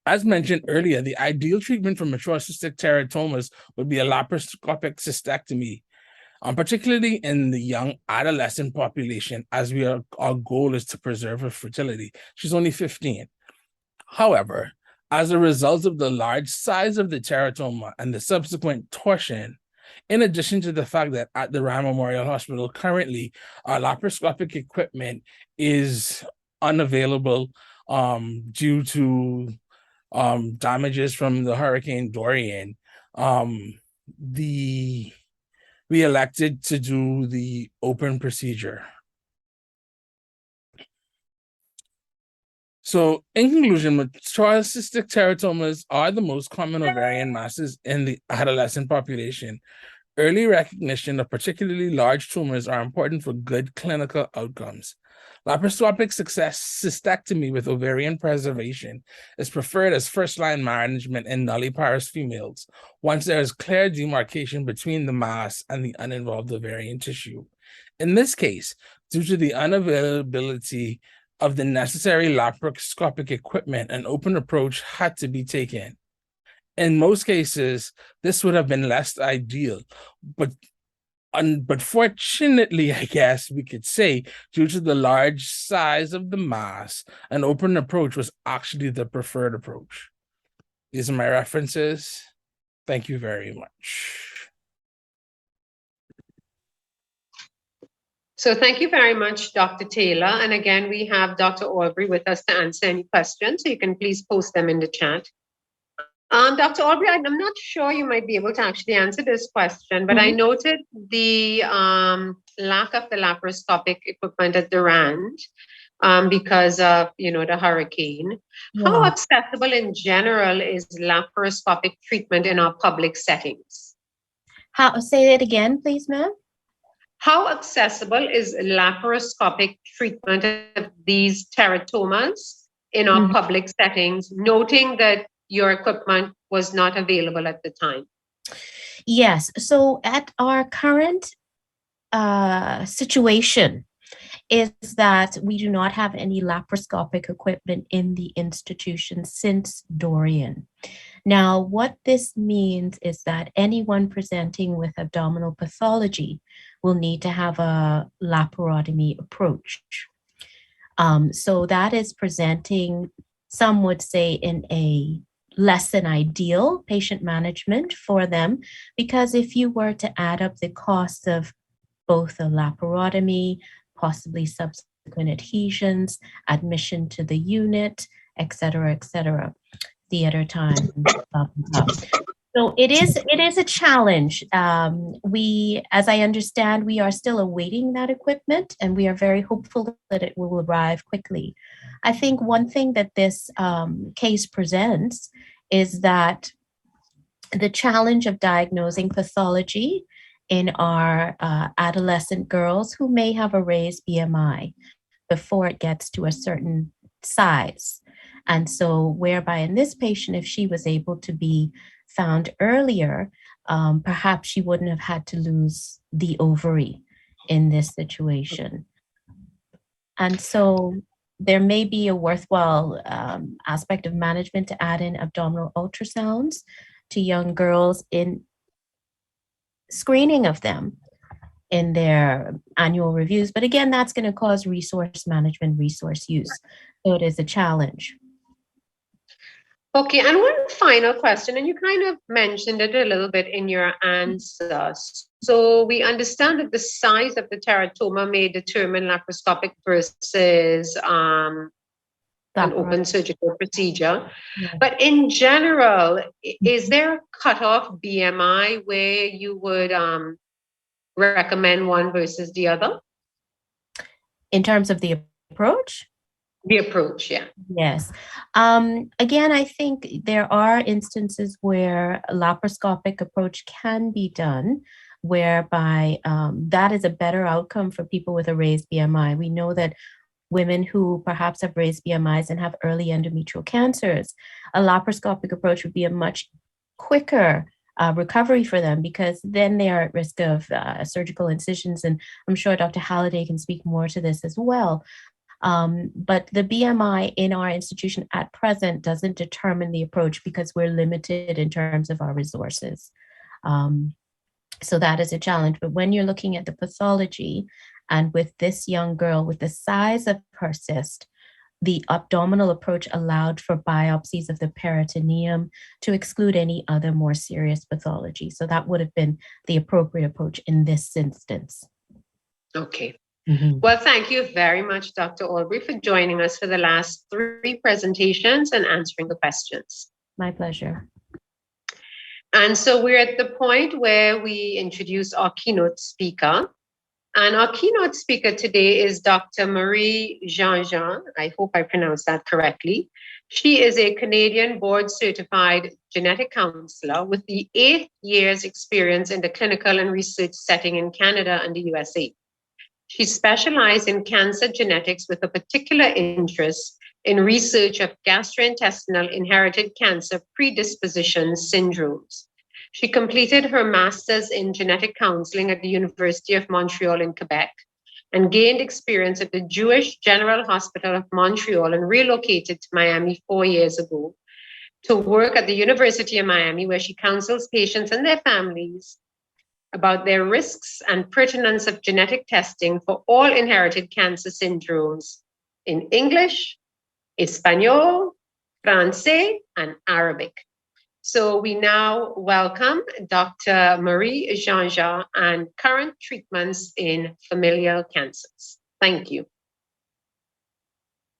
[SPEAKER 7] As mentioned earlier, the ideal treatment for mature cystic teratomas would be a laparoscopic cystectomy, particularly in the young adolescent population, as our goal is to preserve her fertility. She's only 15. However, as a result of the large size of the teratoma and the subsequent torsion, in addition to the fact that at the Rand Memorial Hospital currently, our laparoscopic equipment is unavailable due to damages from the Hurricane Dorian, we elected to do the open procedure. So in conclusion, mature cystic teratomas are the most common ovarian masses in the adolescent population. Early recognition of particularly large tumors are important for good clinical outcomes. Laparoscopic cystectomy with ovarian preservation is preferred as first-line management in nulliparous females once there is clear demarcation between the mass and the uninvolved ovarian tissue. In this case, due to the unavailability of the necessary laparoscopic equipment, an open approach had to be taken. In most cases, this would have been less ideal, but fortunately, I guess we could say, due to the large size of the mass, an open approach was actually the preferred approach. These are my references. Thank you very much.
[SPEAKER 1] So thank you very much, Dr. Taylor. And again, we have Dr. Aubrey with us to answer any questions, so you can please post them in the chat. Dr. Aubrey, I'm not sure you might be able to actually answer this question, but I noted the lack of the laparoscopic equipment at the Rand because of, the hurricane.
[SPEAKER 5] Yeah.
[SPEAKER 1] How accessible in general is laparoscopic treatment in our public settings?
[SPEAKER 5] Say that again, please, ma'am?
[SPEAKER 1] How accessible is laparoscopic treatment of these teratomas in our public settings, noting that your equipment was not available at the time?
[SPEAKER 5] Yes. So at our current situation is that we do not have any laparoscopic equipment in the institution since Dorian. Now, what this means is that anyone presenting with abdominal pathology will need to have a laparotomy approach. So that is presenting, some would say, in a less than ideal patient management for them, because if you were to add up the costs of both a laparotomy, possibly subsequent adhesions, admission to the unit, et cetera, theater time, blah, blah, blah. So it is a challenge. We, as I understand, we are still awaiting that equipment, and we are very hopeful that it will arrive quickly. I think one thing that this case presents is that the challenge of diagnosing pathology in our adolescent girls who may have a raised BMI before it gets to a certain size. And so whereby in this patient, if she was able to be found earlier, perhaps she wouldn't have had to lose the ovary in this situation. And so there may be a worthwhile aspect of management to add in abdominal ultrasounds to young girls in screening of them in their annual reviews. But again, that's going to cause resource management, resource use. So it is a challenge.
[SPEAKER 1] Okay, and one final question, and you kind of mentioned it a little bit in your answer. So we understand that the size of the teratoma may determine laparoscopic versus an open surgical procedure.
[SPEAKER 5] Yeah.
[SPEAKER 1] But in general, is there a cutoff BMI where you would recommend one versus the other?
[SPEAKER 5] In terms of the approach?
[SPEAKER 1] The approach, yeah.
[SPEAKER 5] Yes. Again, I think there are instances where a laparoscopic approach can be done, whereby that is a better outcome for people with a raised BMI. We know that women who perhaps have raised BMIs and have early endometrial cancers, a laparoscopic approach would be a much quicker recovery for them, because then they are at risk of surgical incisions. And I'm sure Dr. Halliday can speak more to this as well. But the BMI in our institution at present doesn't determine the approach because we're limited in terms of our resources. So that is a challenge. But when you're looking at the pathology, and with this young girl, with the size of her cyst, the abdominal approach allowed for biopsies of the peritoneum to exclude any other more serious pathology. So that would have been the appropriate approach in this instance.
[SPEAKER 1] Okay.
[SPEAKER 5] Mm-hmm.
[SPEAKER 1] Well, thank you very much, Dr. Aubrey, for joining us for the last 3 presentations and answering the questions.
[SPEAKER 5] My pleasure.
[SPEAKER 1] And so we're at the point where we introduce our keynote speaker. And our keynote speaker today is Dr. Marie Jean-Jean. I hope I pronounced that correctly. She is a Canadian board-certified genetic counselor with the 8 years experience in the clinical and research setting in Canada and the USA. She specialized in cancer genetics with a particular interest in research of gastrointestinal inherited cancer predisposition syndromes. She completed her master's in genetic counseling at the University of Montreal in Quebec and gained experience at the Jewish General Hospital of Montreal and relocated to Miami 4 years ago to work at the University of Miami, where she counsels patients and their families about their risks and pertinence of genetic testing for all inherited cancer syndromes in English, Espanol, Francais, and Arabic. So we now welcome Dr. Marie Jean-Jean and current treatments in familial cancers. Thank you.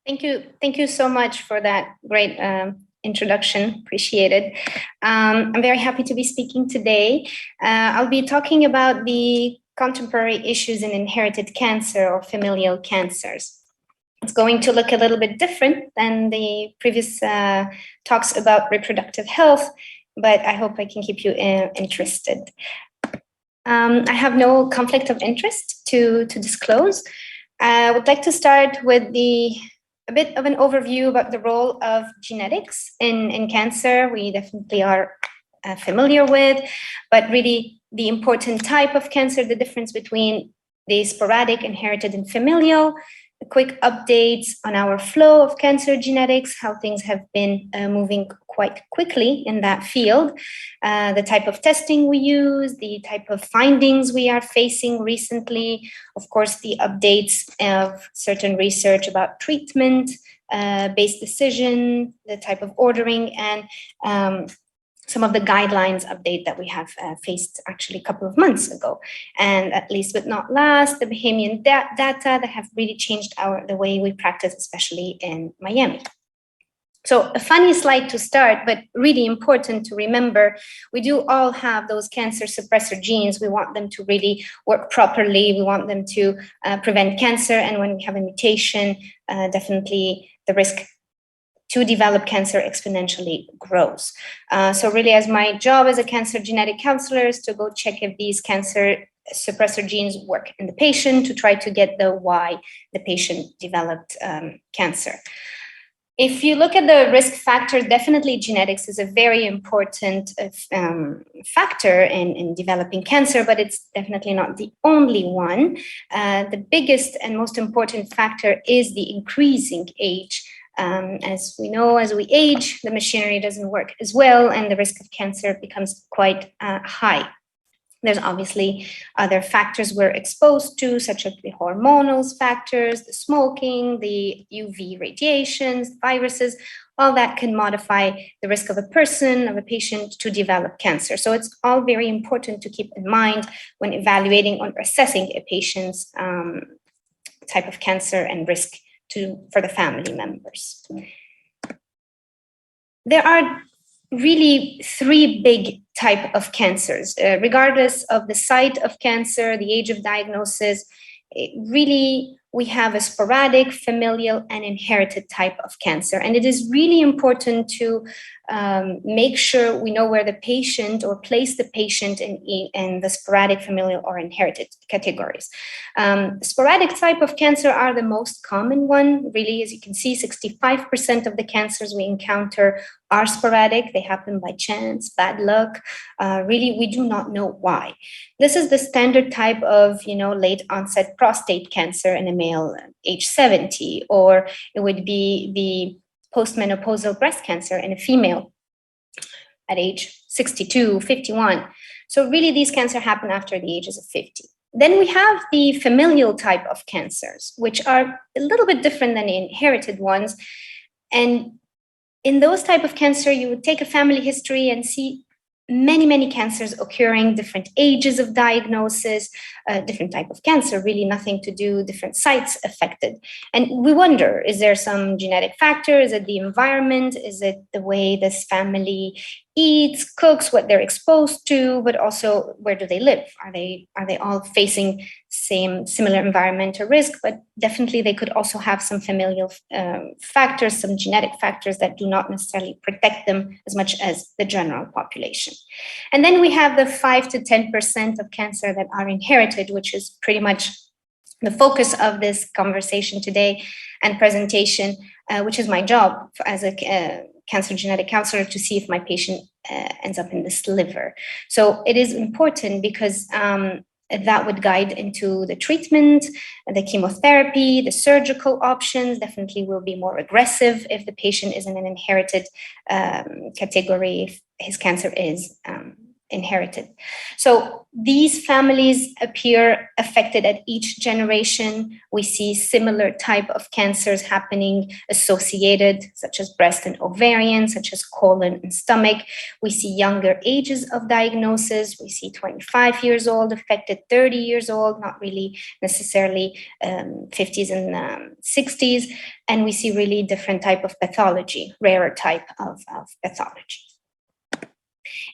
[SPEAKER 8] Thank you. Thank you so much for that great introduction. Appreciate it. I'm very happy to be speaking today. I'll be talking about the contemporary issues in inherited cancer or familial cancers. It's going to look a little bit different than the previous talks about reproductive health, but I hope I can keep you interested. I have no conflict of interest to disclose. I would like to start with a bit of an overview about the role of genetics in cancer. We definitely are familiar with, but really the important type of cancer, the difference between the sporadic, inherited, and familial, a quick updates on our flow of cancer genetics, how things have been moving quite quickly in that field, the type of testing we use, the type of findings we are facing recently, of course, the updates of certain research about treatment, based decision, the type of ordering, and some of the guidelines update that we have faced actually a couple of months ago. And at least but not last, the Bahamian data that have really changed the way we practice, especially in Miami. So a funny slide to start, but really important to remember, we do all have those cancer suppressor genes. We want them to really work properly. We want them to prevent cancer. And when we have a mutation, definitely the risk to develop cancer exponentially grows. So really, as my job as a cancer genetic counselor is to go check if these cancer suppressor genes work in the patient, to try to get the why the patient developed cancer. If you look at the risk factors, definitely genetics is a very important factor in developing cancer, but it's definitely not the only one. The biggest and most important factor is the increasing age. As we know, as we age, the machinery doesn't work as well, and the risk of cancer becomes quite high. There's obviously other factors we're exposed to, such as the hormonal factors, the smoking, the UV radiations, viruses. All that can modify the risk of a person, of a patient, to develop cancer. So it's all very important to keep in mind when evaluating or assessing a patient's type of cancer and risk for the family members. There are really three big type of cancers, regardless of the site of cancer, the age of diagnosis. Really, we have a sporadic, familial, and inherited type of cancer. And it is really important to make sure we know where the patient or place the patient in the sporadic, familial, or inherited categories. Sporadic type of cancer are the most common one. Really, as you can see, 65% of the cancers we encounter are sporadic. They happen by chance, bad luck. Really, we do not know why. This is the standard type of, late onset prostate cancer in a male age 70, or it would be the postmenopausal breast cancer in a female at age 62, 51. So really, these cancers happen after the ages of 50. Then we have the familial type of cancers, which are a little bit different than the inherited ones. And in those type of cancer, you would take a family history and see many cancers occurring, different ages of diagnosis, different type of cancer, really nothing to do, different sites affected. And we wonder, is there some genetic factor? Is it the environment? Is it the way this family eats, cooks, what they're exposed to, but also where do they live? Are they all facing similar environmental risk? But definitely they could also have some familial factors, some genetic factors that do not necessarily protect them as much as the general population. And then we have the 5 to 10% of cancer that are inherited, which is pretty much the focus of this conversation today and presentation, which is my job as a cancer genetic counselor, to see if my patient ends up in this liver. So it is important because that would guide into the treatment, the chemotherapy, the surgical options. Definitely will be more aggressive if the patient is in an inherited category, if his cancer is inherited. So these families appear affected at each generation. We see similar type of cancers happening associated, such as breast and ovarian, such as colon and stomach. We see younger ages of diagnosis. We see 25 years old affected, 30 years old, not really necessarily 50s and 60s. And we see really different type of pathology, rarer type of pathology.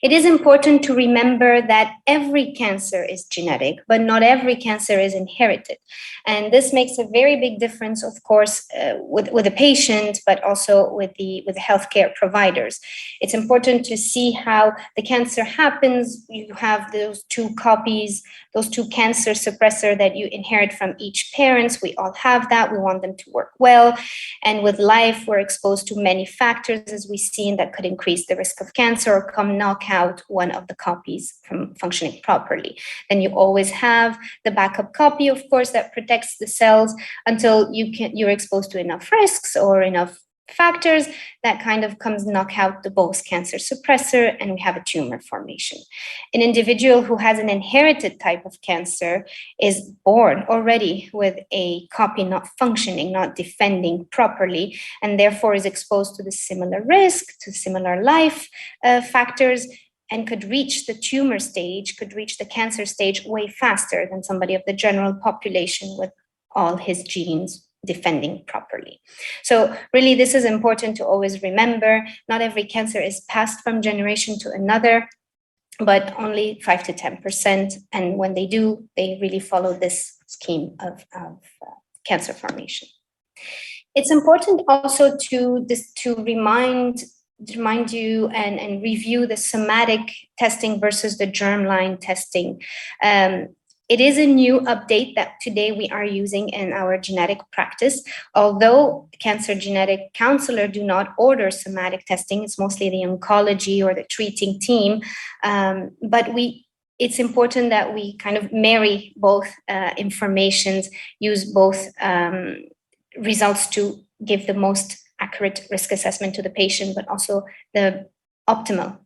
[SPEAKER 8] It is important to remember that every cancer is genetic, but not every cancer is inherited. And this makes a very big difference, of course, with the patient, but also with the healthcare providers. It's important to see how the cancer happens. You have those two copies, those two cancer suppressor that you inherit from each parent. We all have that. We want them to work well. And with life, we're exposed to many factors, as we've seen, that could increase the risk of cancer or come knock out one of the copies from functioning properly. Then you always have the backup copy, of course, that protects the cells until you're exposed to enough risks or enough factors that kind of comes knock out the Bose cancer suppressor, and we have a tumor formation. An individual who has an inherited type of cancer is born already with a copy not functioning, not defending properly, and therefore is exposed to the similar risk, to similar life factors, and could reach the tumor stage, could reach the cancer stage way faster than somebody of the general population with all his genes defending properly. So really, this is important to always remember. Not every cancer is passed from generation to another, but only 5 to 10%. And when they do, they really follow this scheme of cancer formation. It's important also to remind you and review the somatic testing versus the germline testing. It is a new update that today we are using in our genetic practice. Although cancer genetic counselor do not order somatic testing, it's mostly the oncology or the treating team. But it's important that we kind of marry both informations, use both results to give the most accurate risk assessment to the patient, but also the optimal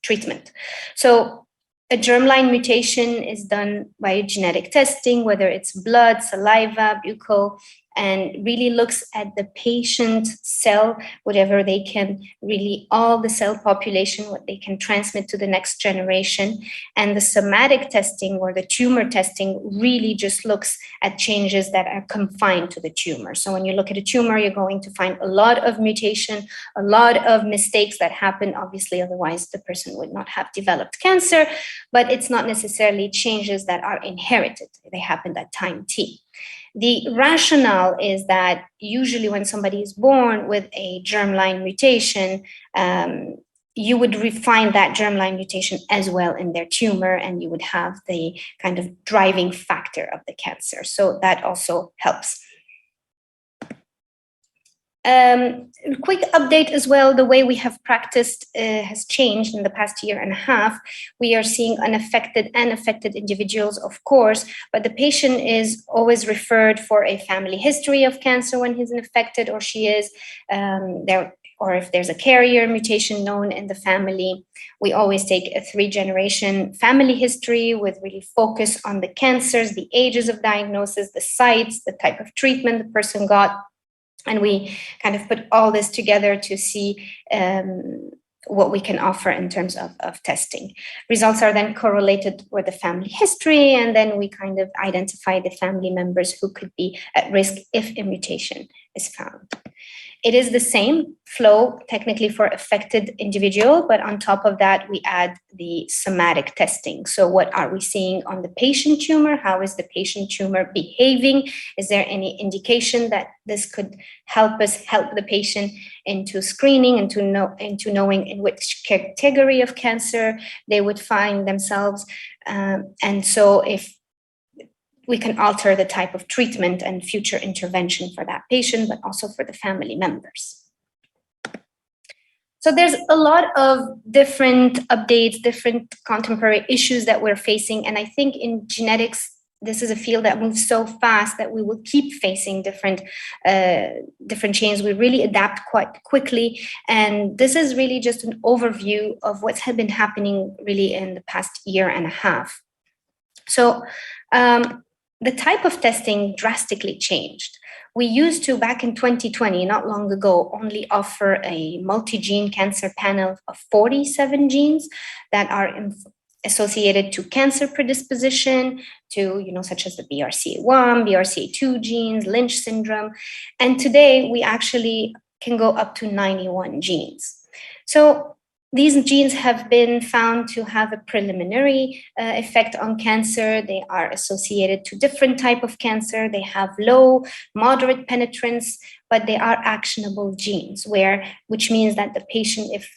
[SPEAKER 8] treatment. So a germline mutation is done by genetic testing, whether it's blood, saliva, buccal, and really looks at the patient cell, whatever they can really, all the cell population, what they can transmit to the next generation. And the somatic testing or the tumor testing really just looks at changes that are confined to the tumor. So when you look at a tumor, you're going to find a lot of mutation, a lot of mistakes that happen. Obviously, otherwise the person would not have developed cancer, but it's not necessarily changes that are inherited. They happened at time T. The rationale is that usually when somebody is born with a germline mutation, you would refine that germline mutation as well in their tumor, and you would have the kind of driving factor of the cancer. So that also helps. Quick update as well, the way we have practiced has changed in the past year and a half. We are seeing unaffected and affected individuals, of course, but the patient is always referred for a family history of cancer when he's infected or she is, or if there's a carrier mutation known in the family. We always take a 3-generation family history with really focus on the cancers, the ages of diagnosis, the sites, the type of treatment the person got. And we kind of put all this together to see what we can offer in terms of testing. Results are then correlated with the family history, and then we kind of identify the family members who could be at risk if a mutation is found. It is the same flow technically for affected individual, but on top of that, we add the somatic testing. So what are we seeing on the patient tumor? How is the patient tumor behaving? Is there any indication that this could help the patient into screening, into knowing in which category of cancer they would find themselves? And so if we can alter the type of treatment and future intervention for that patient, but also for the family members. So there's a lot of different updates, different contemporary issues that we're facing. And I think in genetics, this is a field that moves so fast that we will keep facing different changes. We really adapt quite quickly. And this is really just an overview of what's been happening really in the past year and a half. So, the type of testing drastically changed. We used to, back in 2020, not long ago, only offer a multi-gene cancer panel of 47 genes that are associated to cancer predisposition, to, such as the BRCA1, BRCA2 genes, Lynch syndrome. And today we actually can go up to 91 genes. So these genes have been found to have a preliminary effect on cancer. They are associated to different type of cancer. They have low, moderate penetrance, but they are actionable genes, which means that the patient, if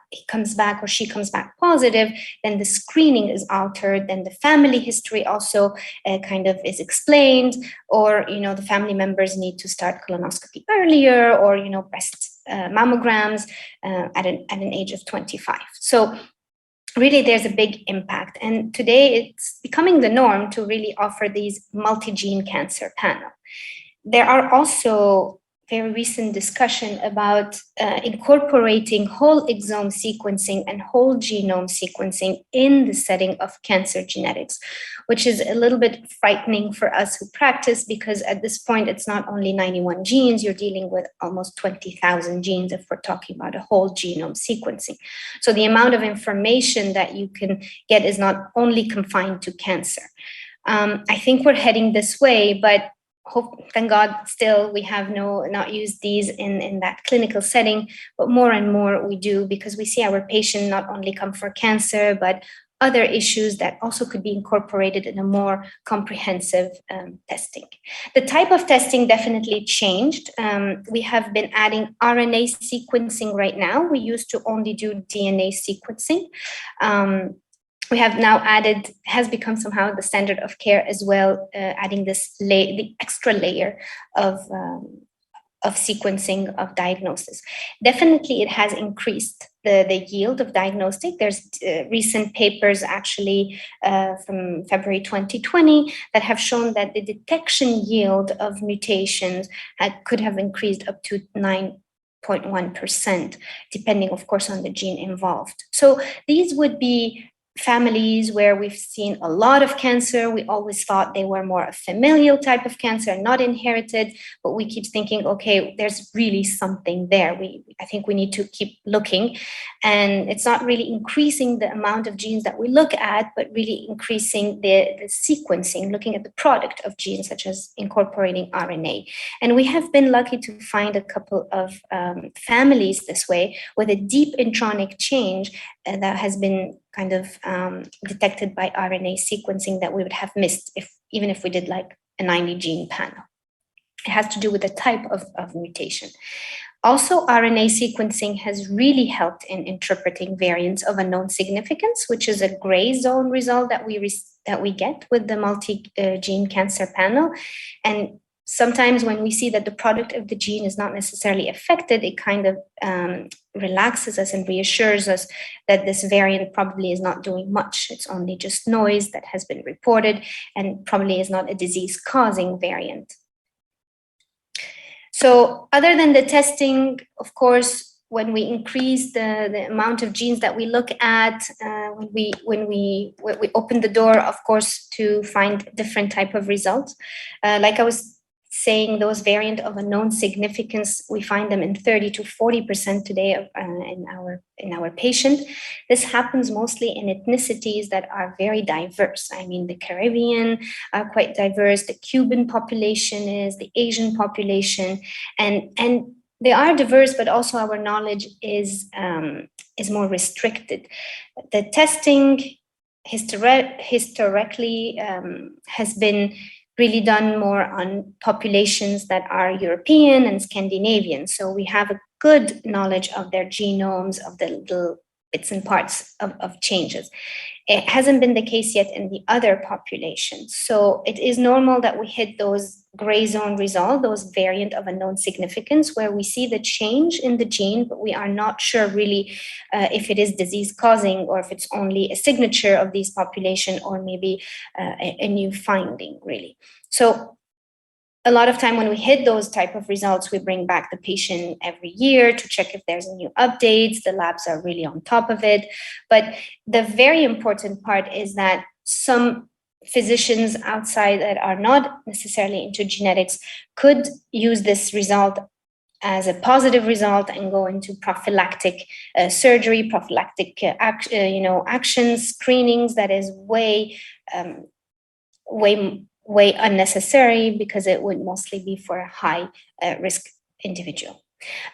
[SPEAKER 8] he comes back or she comes back positive, then the screening is altered, then the family history also kind of is explained, or the family members need to start colonoscopy earlier, or breast mammograms at an age of 25. So really there's a big impact. And today it's becoming the norm to really offer these multi-gene cancer panel. There are also very recent discussion about incorporating whole exome sequencing and whole genome sequencing in the setting of cancer genetics, which is a little bit frightening for us who practice, because at this point, it's not only 91 genes, you're dealing with almost 20,000 genes if we're talking about a whole genome sequencing. So the amount of information that you can get is not only confined to cancer. I think we're heading this way, but thank God, still we have not used these in that clinical setting, but more and more we do, because we see our patient not only come for cancer, but other issues that also could be incorporated in a more comprehensive testing. The type of testing definitely changed. We have been adding RNA sequencing right now. We used to only do DNA sequencing. We have now added, has become somehow the standard of care as well, adding this the extra layer of sequencing of diagnosis. Definitely, it has increased the yield of diagnostic. There's recent papers actually from February 2020 that have shown that the detection yield of mutations could have increased up to 9.1%, depending, of course, on the gene involved. So these would be families where we've seen a lot of cancer. We always thought they were more a familial type of cancer, not inherited, but we keep thinking, okay, there's really something there. I think we need to keep looking. And it's not really increasing the amount of genes that we look at, but really increasing the sequencing, looking at the product of genes, such as incorporating RNA. And we have been lucky to find a couple of families this way with a deep intronic change that has been kind of detected by RNA sequencing that we would have missed even if we did like a 90 gene panel. It has to do with the type of mutation. Also, RNA sequencing has really helped in interpreting variants of unknown significance, which is a gray zone result that we get with the multi-gene cancer panel. And sometimes when we see that the product of the gene is not necessarily affected, it kind of relaxes us and reassures us that this variant probably is not doing much. It's only just noise that has been reported and probably is not a disease-causing variant. So other than the testing, of course, when we increase the amount of genes that we look at, when we open the door, of course, to find different type of results. Like I was saying, those variant of unknown significance, we find them in 30 to 40% today in our patient. This happens mostly in ethnicities that are very diverse. I mean, the Caribbean are quite diverse, the Cuban population is, the Asian population, and they are diverse, but also our knowledge is more restricted. The testing historically has been really done more on populations that are European and Scandinavian. So we have a good knowledge of their genomes, of the little bits and parts of changes. It hasn't been the case yet in the other populations. So it is normal that we hit those gray zone results, those variant of unknown significance, where we see the change in the gene, but we are not sure really if it is disease causing or if it's only a signature of these population or maybe a new finding really. So a lot of time when we hit those type of results, we bring back the patient every year to check if there's new updates. The labs are really on top of it. But the very important part is that some physicians outside that are not necessarily into genetics could use this result as a positive result and go into prophylactic surgery, prophylactic actions, screenings that is way unnecessary, because it would mostly be for a high risk individual.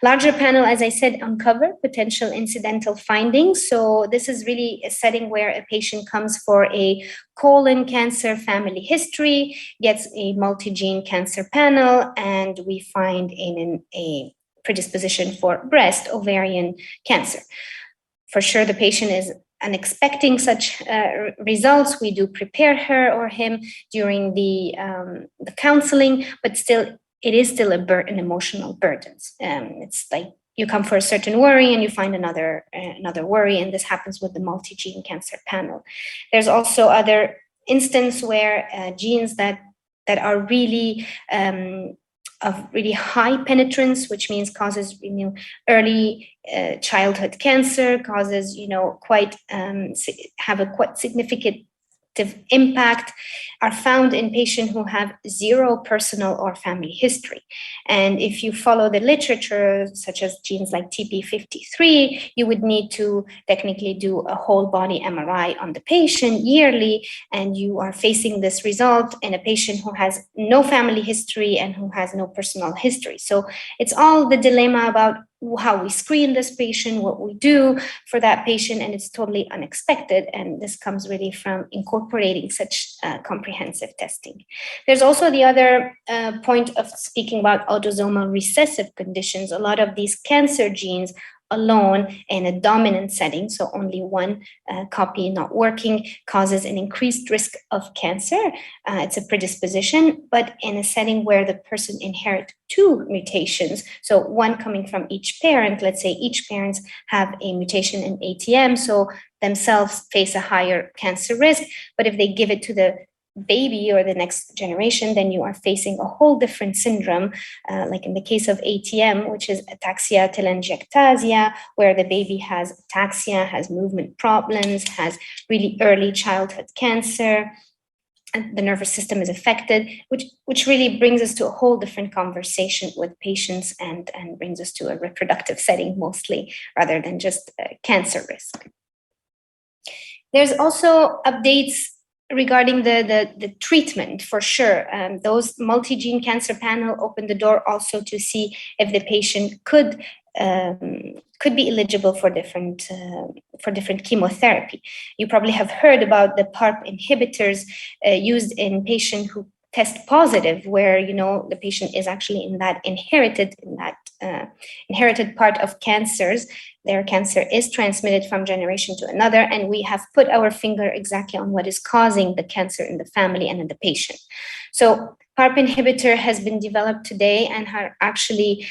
[SPEAKER 8] Larger panel, as I said, uncover potential incidental findings. So this is really a setting where a patient comes for a colon cancer family history, gets a multi-gene cancer panel, and we find a predisposition for breast, ovarian cancer. For sure, the patient is expecting such results. We do prepare her or him during the counseling, but still, it is still an emotional burden. It's like you come for a certain worry and you find another worry, and this happens with the multi-gene cancer panel. There's also other instances where genes that are really of really high penetrance, which means causes early childhood cancer, causes have a quite significant impact, are found in patients who have zero personal or family history. And if you follow the literature, such as genes like TP53, you would need to technically do a whole body MRI on the patient yearly, and you are facing this result in a patient who has no family history and who has no personal history. So it's all the dilemma about how we screen this patient, what we do for that patient, and it's totally unexpected. And this comes really from incorporating such comprehensive testing. There's also the other point of speaking about autosomal recessive conditions. A lot of these cancer genes alone in a dominant setting, so only one copy not working, causes an increased risk of cancer. It's a predisposition, but in a setting where the person inherits two mutations, so one coming from each parent, let's say each parent have a mutation in ATM, so themselves face a higher cancer risk, but if they give it to the baby or the next generation, then you are facing a whole different syndrome, like in the case of ATM, which is ataxia telangiectasia, where the baby has ataxia, has movement problems, has really early childhood cancer, and the nervous system is affected, which really brings us to a whole different conversation with patients and brings us to a reproductive setting mostly, rather than just cancer risk. There's also updates regarding the treatment, for sure. Those multi-gene cancer panel opened the door also to see if the patient could be eligible for different chemotherapy. You probably have heard about the PARP inhibitors used in patients who test positive, where the patient is actually in that inherited part of cancers. Their cancer is transmitted from generation to another, and we have put our finger exactly on what is causing the cancer in the family and in the patient. So PARP inhibitor has been developed today and are actually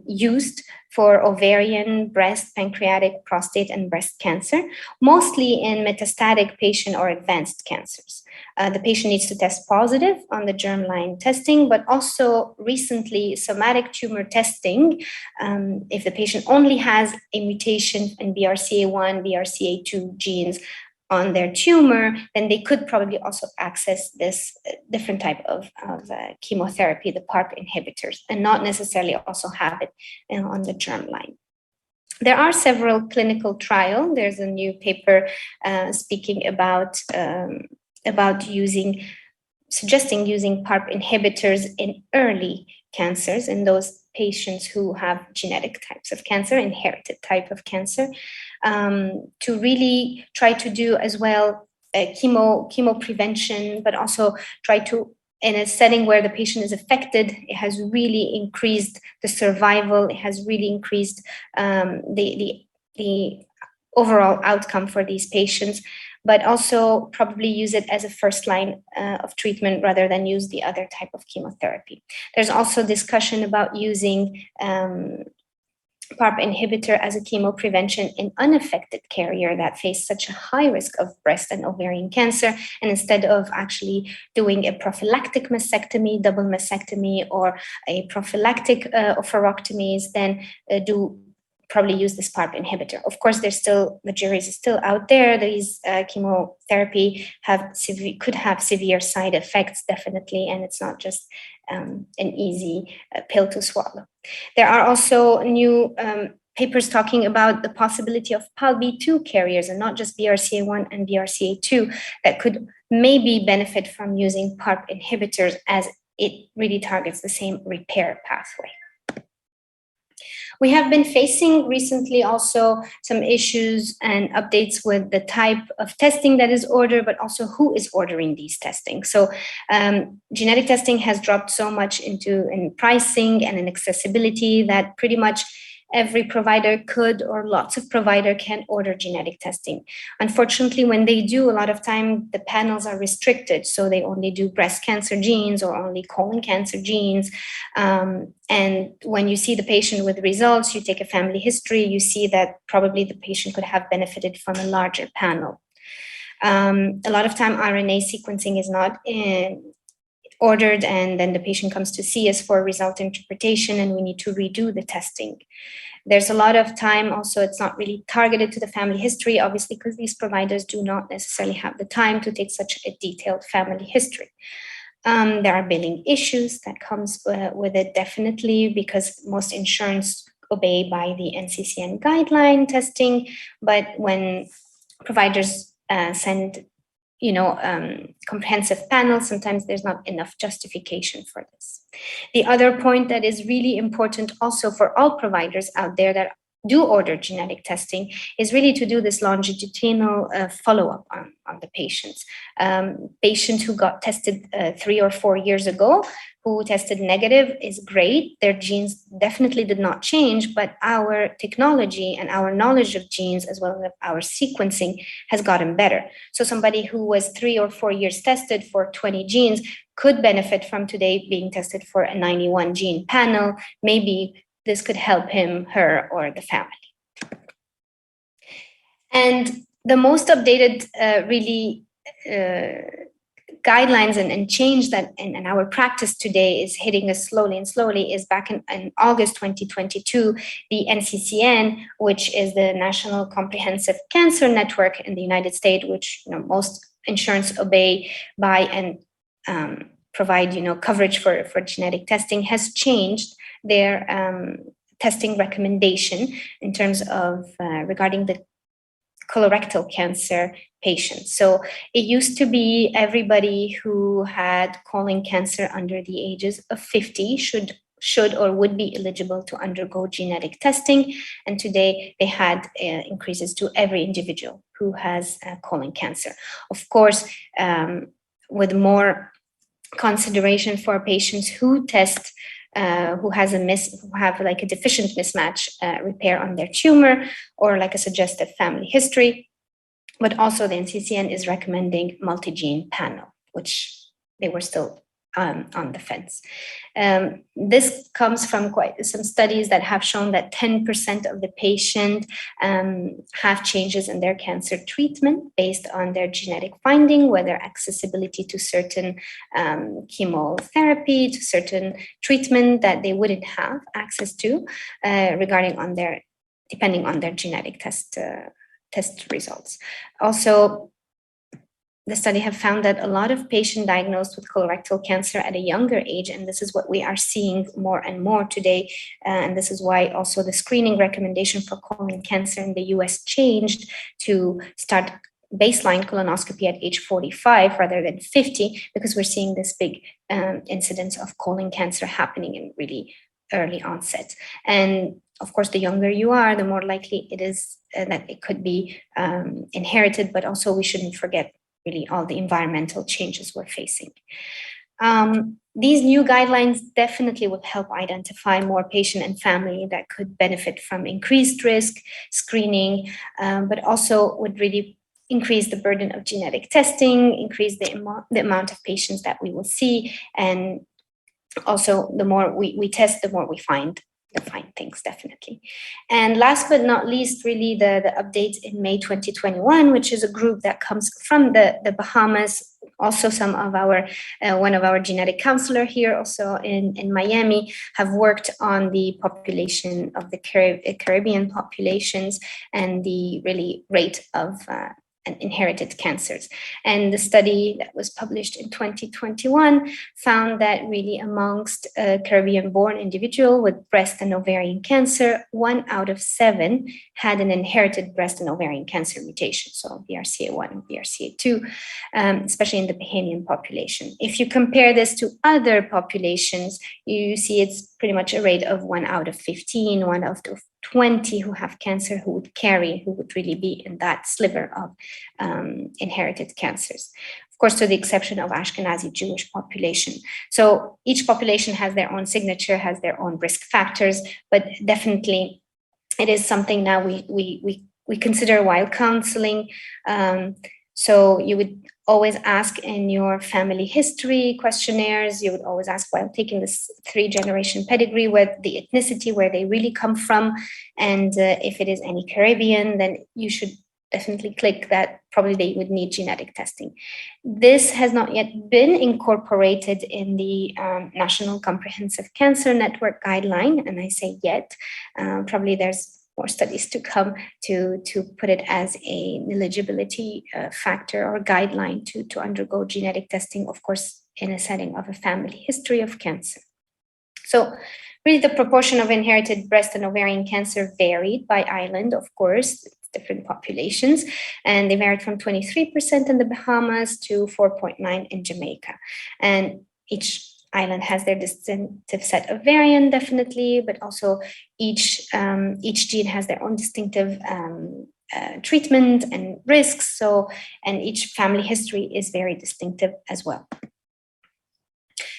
[SPEAKER 8] used for ovarian, breast, pancreatic, prostate, and breast cancer, mostly in metastatic patient or advanced cancers. The patient needs to test positive on the germline testing, but also recently somatic tumor testing. If the patient only has a mutation in BRCA1, BRCA2 genes on their tumor, then they could probably also access this different type of chemotherapy, the PARP inhibitors, and not necessarily also have it on the germline. There are several clinical trials. There's a new paper speaking about suggesting using PARP inhibitors in early cancers in those patients who have genetic types of cancer, inherited type of cancer, to really try to do as well chemo prevention, but also try to, in a setting where the patient is affected, it has really increased the survival, it has really increased the overall outcome for these patients, but also probably use it as a first line of treatment rather than use the other type of chemotherapy. There's also discussion about using PARP inhibitor as a chemo prevention in unaffected carrier that face such a high risk of breast and ovarian cancer. And instead of actually doing a prophylactic mastectomy, double mastectomy, or a prophylactic oophorectomies, then probably use this PARP inhibitor. Of course, the jury is still out there. These chemotherapy could have severe side effects, definitely, and it's not just an easy pill to swallow. There are also new papers talking about the possibility of PALB2 carriers and not just BRCA1 and BRCA2 that could maybe benefit from using PARP inhibitors, as it really targets the same repair pathway. We have been facing recently also some issues and updates with the type of testing that is ordered, but also who is ordering these testing. So genetic testing has dropped so much in pricing and in accessibility that pretty much every provider could, or lots of provider can order genetic testing. Unfortunately, when they do, a lot of time the panels are restricted. So they only do breast cancer genes or only colon cancer genes. And when you see the patient with results, you take a family history, you see that probably the patient could have benefited from a larger panel. A lot of time RNA sequencing is not ordered, and then the patient comes to see us for result interpretation, and we need to redo the testing. There's a lot of time also, it's not really targeted to the family history, obviously, because these providers do not necessarily have the time to take such a detailed family history. There are billing issues that comes with it, definitely, because most insurance obey by the NCCN guideline testing, but when providers send comprehensive panels, sometimes there's not enough justification for this. The other point that is really important also for all providers out there that do order genetic testing is really to do this longitudinal follow-up on the patients. Patients who got tested 3 or 4 years ago, who tested negative, is great. Their genes definitely did not change, but our technology and our knowledge of genes, as well as our sequencing, has gotten better. So somebody who was 3 or 4 years tested for 20 genes could benefit from today being tested for a 91 gene panel. Maybe this could help him, her, or the family. And the most updated guidelines and change that in our practice today is hitting us slowly is back in August 2022, the NCCN, which is the National Comprehensive Cancer Network in the United States, which most insurance obey by and provide coverage for genetic testing, has changed their testing recommendation in terms of regarding the colorectal cancer patients. So it used to be everybody who had colon cancer under the ages of 50 should or would be eligible to undergo genetic testing. And today they had increases to every individual who has colon cancer. Of course, with more consideration for patients who test who have like a deficient mismatch repair on their tumor, or like a suggestive family history. But also the NCCN is recommending multi-gene panel, which they were still on the fence. This comes from quite some studies that have shown that 10% of the patient have changes in their cancer treatment based on their genetic finding, whether accessibility to certain chemotherapy, to certain treatment that they wouldn't have access to depending on their genetic test results. Also, the study have found that a lot of patients diagnosed with colorectal cancer at a younger age, and this is what we are seeing more and more today. And this is why also the screening recommendation for colon cancer in the US changed to start baseline colonoscopy at age 45 rather than 50, because we're seeing this big incidence of colon cancer happening in really early onset. And of course, the younger you are, the more likely it is that it could be inherited, but also we shouldn't forget really all the environmental changes we're facing. These new guidelines definitely would help identify more patient and family that could benefit from increased risk screening, but also would really increase the burden of genetic testing, increase the amount of patients that we will see, and also the more we test, the more we find things, definitely. And last but not least, really the update in May 2021, which is a group that comes from the Bahamas. Also, some of one of our genetic counselor here, also in Miami, have worked on the population of the Caribbean populations and the really rate of inherited cancers. And the study that was published in 2021 found that really amongst a Caribbean-born individual with breast and ovarian cancer, 1 out of 7 had an inherited breast and ovarian cancer mutation, so BRCA1 and BRCA2, especially in the Bahamian population. If you compare this to other populations, you see it's pretty much a rate of 1 out of 15, 1 out of 20 who have cancer who would really be in that sliver of inherited cancers. Of course, to the exception of Ashkenazi Jewish population. So each population has their own signature, has their own risk factors, but definitely it is something now we consider while counseling. So you would always ask in your family history questionnaires, you would always ask while taking this 3-generation pedigree, what the ethnicity, where they really come from. And if it is any Caribbean, then you should definitely click that probably they would need genetic testing. This has not yet been incorporated in the National Comprehensive Cancer Network guideline. And I say yet, probably there's more studies to come to put it as an eligibility factor or guideline to undergo genetic testing, of course, in a setting of a family history of cancer. So really the proportion of inherited breast and ovarian cancer varied by island, of course, different populations, and they varied from 23% in the Bahamas to 4.9% in Jamaica. And each island has their distinctive set of variant, definitely, but also each gene has their own distinctive treatment and risks. So, and each family history is very distinctive as well.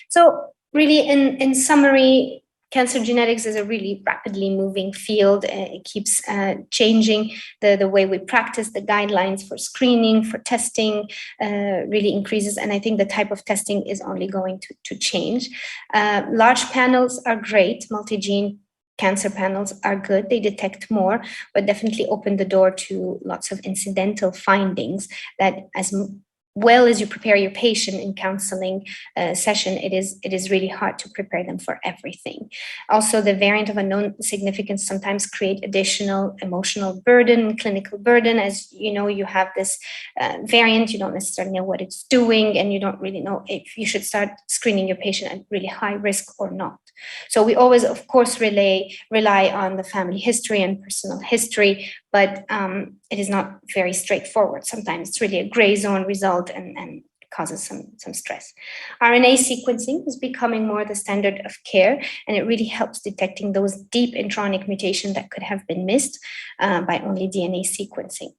[SPEAKER 8] So really, in summary, cancer genetics is a really rapidly moving field. It keeps changing. The way we practice, the guidelines for screening, for testing really increases. And I think the type of testing is only going to change. Large panels are great. Multi-gene cancer panels are good. They detect more, but definitely open the door to lots of incidental findings that as well as you prepare your patient in counseling session, it is really hard to prepare them for everything. Also, the variant of unknown significance sometimes create additional emotional burden, clinical burden. As you know, you have this variant, you don't necessarily know what it's doing, and you don't really know if you should start screening your patient at really high risk or not. So we always, of course, rely on the family history and personal history, but it is not very straightforward. Sometimes it's really a gray zone result and causes some stress. RNA sequencing is becoming more the standard of care, and it really helps detecting those deep intronic mutations that could have been missed by only DNA sequencing.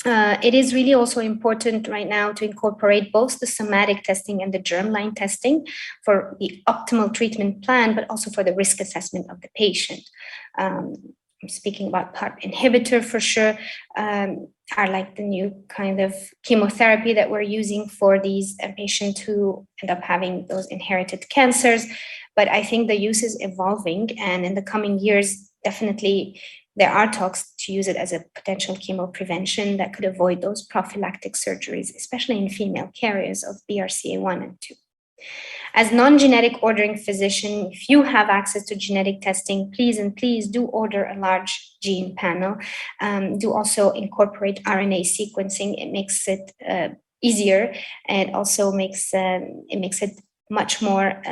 [SPEAKER 8] It is really also important right now to incorporate both the somatic testing and the germline testing for the optimal treatment plan, but also for the risk assessment of the patient. I'm speaking about PARP inhibitor for sure, are like the new kind of chemotherapy that we're using for these patients who end up having those inherited cancers. But I think the use is evolving, and in the coming years, definitely there are talks to use it as a potential chemo prevention that could avoid those prophylactic surgeries, especially in female carriers of BRCA1 and 2. As non-genetic ordering physician, if you have access to genetic testing, please do order a large gene panel. Do also incorporate RNA sequencing. It makes it easier, and also makes it much more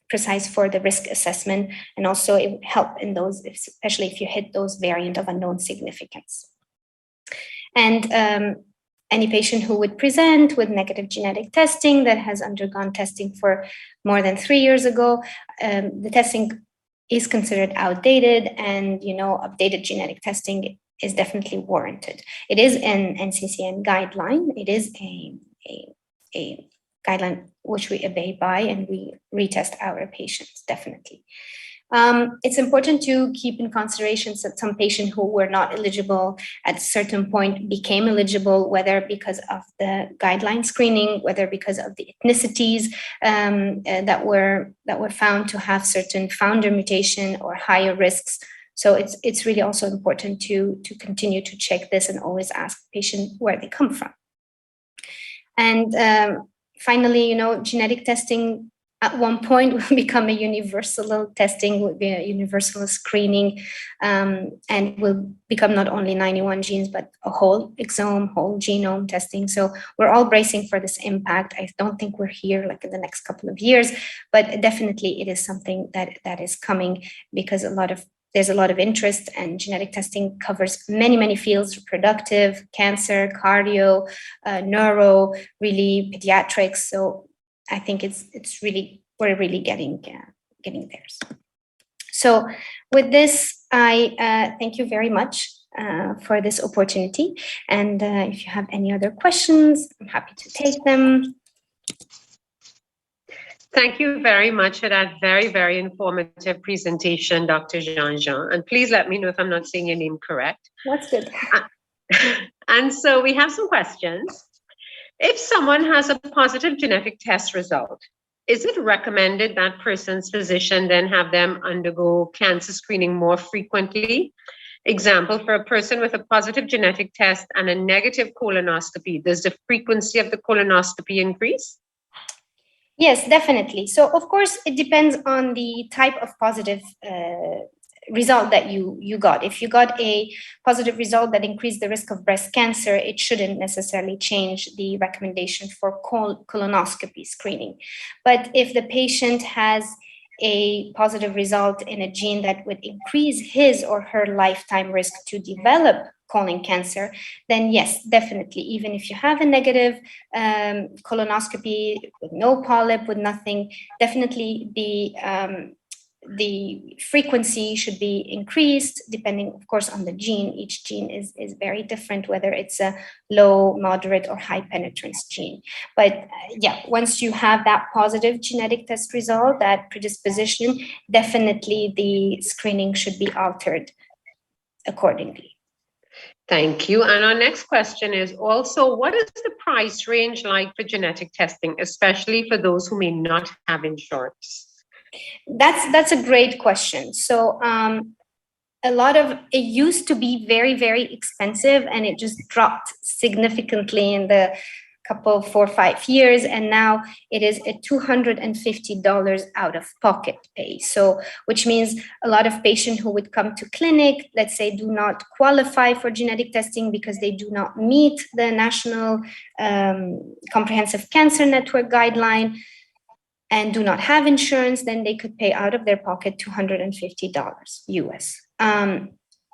[SPEAKER 8] precise for the risk assessment, and also it would help in those, especially if you hit those variant of unknown significance. And any patient who would present with negative genetic testing that has undergone testing for more than 3 years ago, the testing is considered outdated, and updated genetic testing is definitely warranted. It is an NCCN guideline. It is a guideline which we obey by, and we retest our patients, definitely. It's important to keep in consideration that some patients who were not eligible at a certain point became eligible, whether because of the guideline screening, whether because of the ethnicities that were found to have certain founder mutation or higher risks. So it's really also important to continue to check this and always ask patients where they come from. And finally, genetic testing at one point will become a universal testing, will be a universal screening, and will become not only 91 genes, but a whole exome, whole genome testing. So we're all bracing for this impact. I don't think we're here like in the next couple of years, but definitely it is something that is coming, because there's a lot of interest, and genetic testing covers many fields: reproductive, cancer, cardio, neuro, really pediatrics. So I think we're really getting there. So with this, I thank you very much for this opportunity. And if you have any other questions, I'm happy to take them.
[SPEAKER 1] Thank you very much for that very, very informative presentation, Dr. Jean-Jean. And please let me know if I'm not saying your name correct.
[SPEAKER 8] That's good.
[SPEAKER 1] And so we have some questions. If someone has a positive genetic test result, is it recommended that person's physician then have them undergo cancer screening more frequently? Example, for a person with a positive genetic test and a negative colonoscopy, does the frequency of the colonoscopy increase?
[SPEAKER 8] Yes, definitely. So, of course, it depends on the type of positive result that you got. If you got a positive result that increased the risk of breast cancer, it shouldn't necessarily change the recommendation for colonoscopy screening. But if the patient has a positive result in a gene that would increase his or her lifetime risk to develop colon cancer, then yes, definitely. Even if you have a negative colonoscopy with no polyp, with nothing, definitely the frequency should be increased depending, of course, on the gene. Each gene is very different, whether it's a low, moderate, or high penetrance gene. But yeah, once you have that positive genetic test result, that predisposition, definitely the screening should be altered accordingly.
[SPEAKER 1] Thank you. And our next question is also, what is the price range like for genetic testing, especially for those who may not have insurance?
[SPEAKER 8] That's a great question. So it used to be very, very expensive, and it just dropped significantly in the couple 4 or 5 years, and now it is a $250 out of pocket pay. So which means a lot of patients who would come to clinic, let's say, do not qualify for genetic testing because they do not meet the National Comprehensive Cancer Network guideline and do not have insurance, then they could pay out of their pocket $250 US.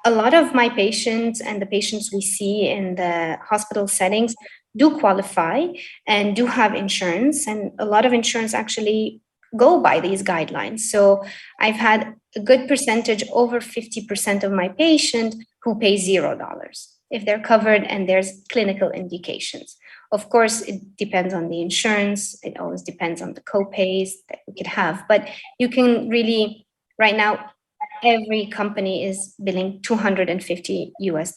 [SPEAKER 8] A lot of my patients and the patients we see in the hospital settings do qualify and do have insurance, and a lot of insurance actually go by these guidelines. So I've had a good percentage, over 50% of my patients who pay $0 if they're covered and there's clinical indications. Of course, it depends on the insurance. It always depends on the co-pays that we could have. But you can really, right now, every company is billing $250 US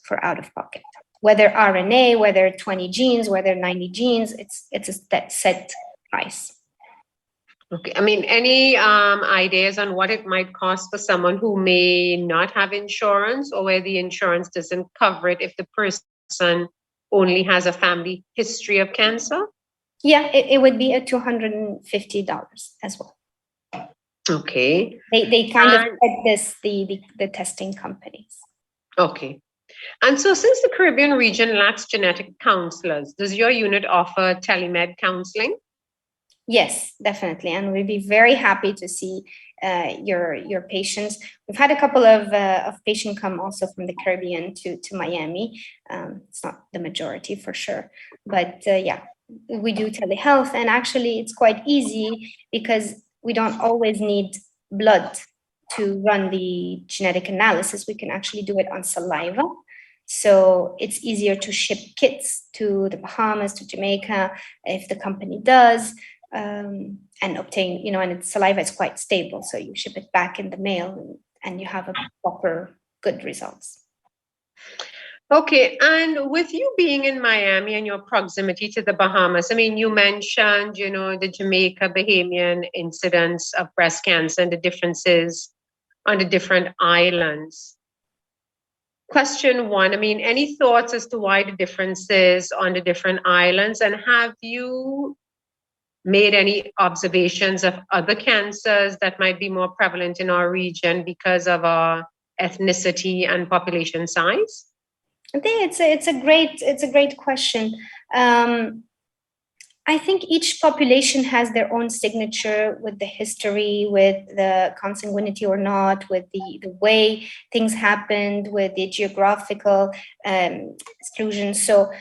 [SPEAKER 8] for out of pocket. Whether RNA, whether 20 genes, whether 90 genes, it's a set price.
[SPEAKER 1] Okay, I mean, any ideas on what it might cost for someone who may not have insurance, or where the insurance doesn't cover it if the person only has a family history of cancer?
[SPEAKER 8] Yeah, it would be at $250 as well.
[SPEAKER 1] Okay.
[SPEAKER 8] They kind of set this, the testing companies.
[SPEAKER 1] Okay. And so since the Caribbean region lacks genetic counselors, does your unit offer telemed counseling?
[SPEAKER 8] Yes, definitely. And we'd be very happy to see your patients. We've had a couple of patients come also from the Caribbean to Miami. It's not the majority for sure, but yeah, we do telehealth, and actually it's quite easy because we don't always need blood to run the genetic analysis. We can actually do it on saliva. So it's easier to ship kits to the Bahamas, to Jamaica, if the company does. And obtain, and saliva is quite stable. So you ship it back in the mail and you have a proper good results.
[SPEAKER 1] Okay, and with you being in Miami and your proximity to the Bahamas, I mean, you mentioned, the Jamaica, Bahamian incidence of breast cancer and the differences on the different islands. Question one, I mean, any thoughts as to why the differences on the different islands, and have you made any observations of other cancers that might be more prevalent in our region because of our ethnicity and population size?
[SPEAKER 8] I think it's a great question. I think each population has their own signature with the history, with the consanguinity or not, with the way things happened, with the geographical exclusion. So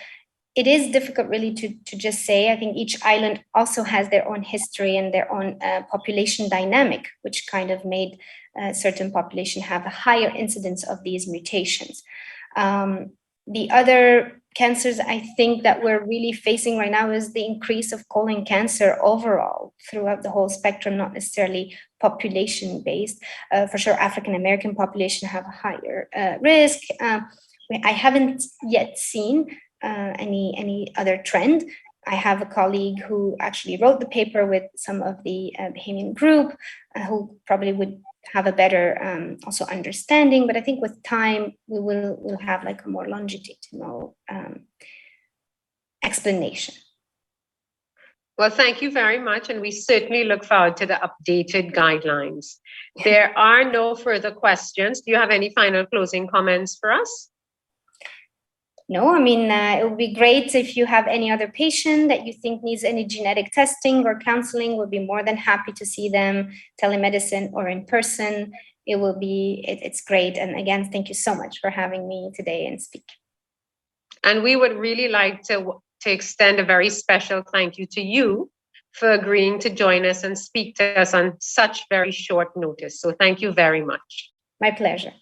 [SPEAKER 8] it is difficult really to just say. I think each island also has their own history and their own population dynamic, which kind of made a certain population have a higher incidence of these mutations. The other cancers I think that we're really facing right now is the increase of colon cancer overall throughout the whole spectrum, not necessarily population based. For sure, African American population have a higher risk. I haven't yet seen any other trend. I have a colleague who actually wrote the paper with some of the Bahamian group who probably would have a better also understanding, but I think with time we'll have like a more longitudinal explanation.
[SPEAKER 1] Well, thank you very much, and we certainly look forward to the updated guidelines. There are no further questions. Do you have any final closing comments for us?
[SPEAKER 8] No, I mean, it would be great if you have any other patient that you think needs any genetic testing or counseling. We'll be more than happy to see them, telemedicine or in person. It's great. And again, thank you so much for having me today and speak.
[SPEAKER 1] And we would really like to extend a very special thank you to you for agreeing to join us and speak to us on such very short notice. So thank you very much.
[SPEAKER 8] My pleasure.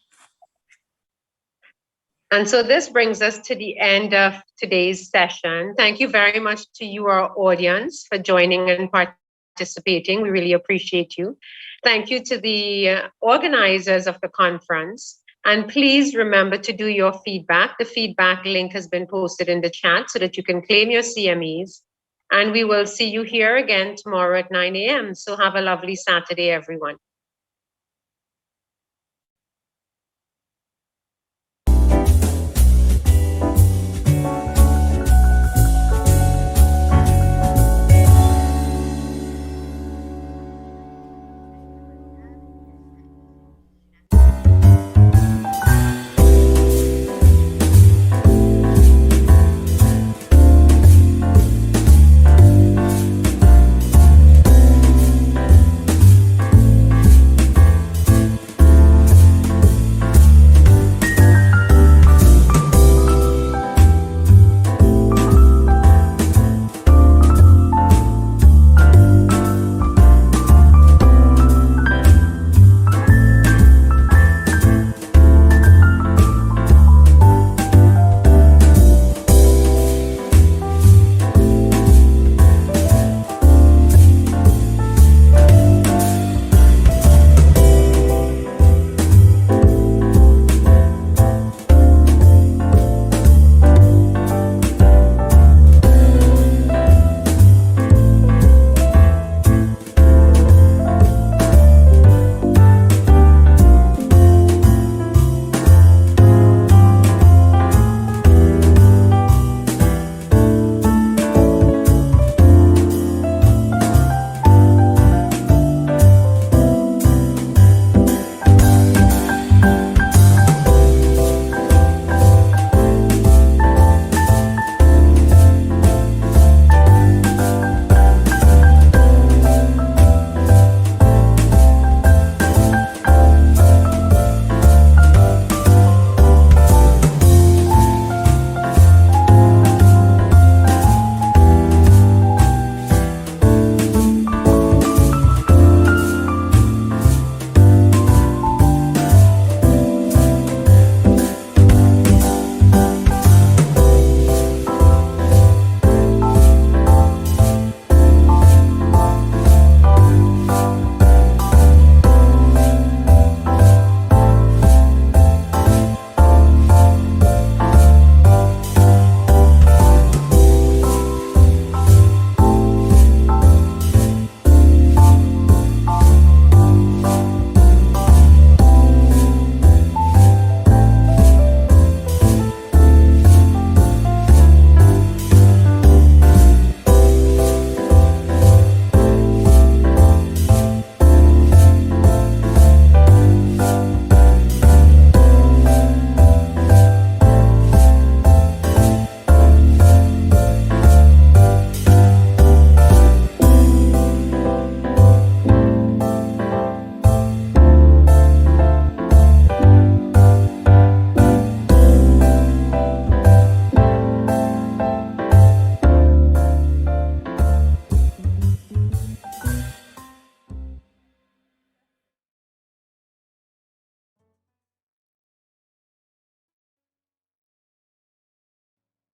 [SPEAKER 1] And so this brings us to the end of today's session. Thank you very much to you, our audience, for joining and participating. We really appreciate you. Thank you to the organizers of the conference. And please remember to do your feedback. The feedback link has been posted in the chat so that you can claim your CMEs. And we will see you here again tomorrow at 9 a.m. So have a lovely Saturday, everyone.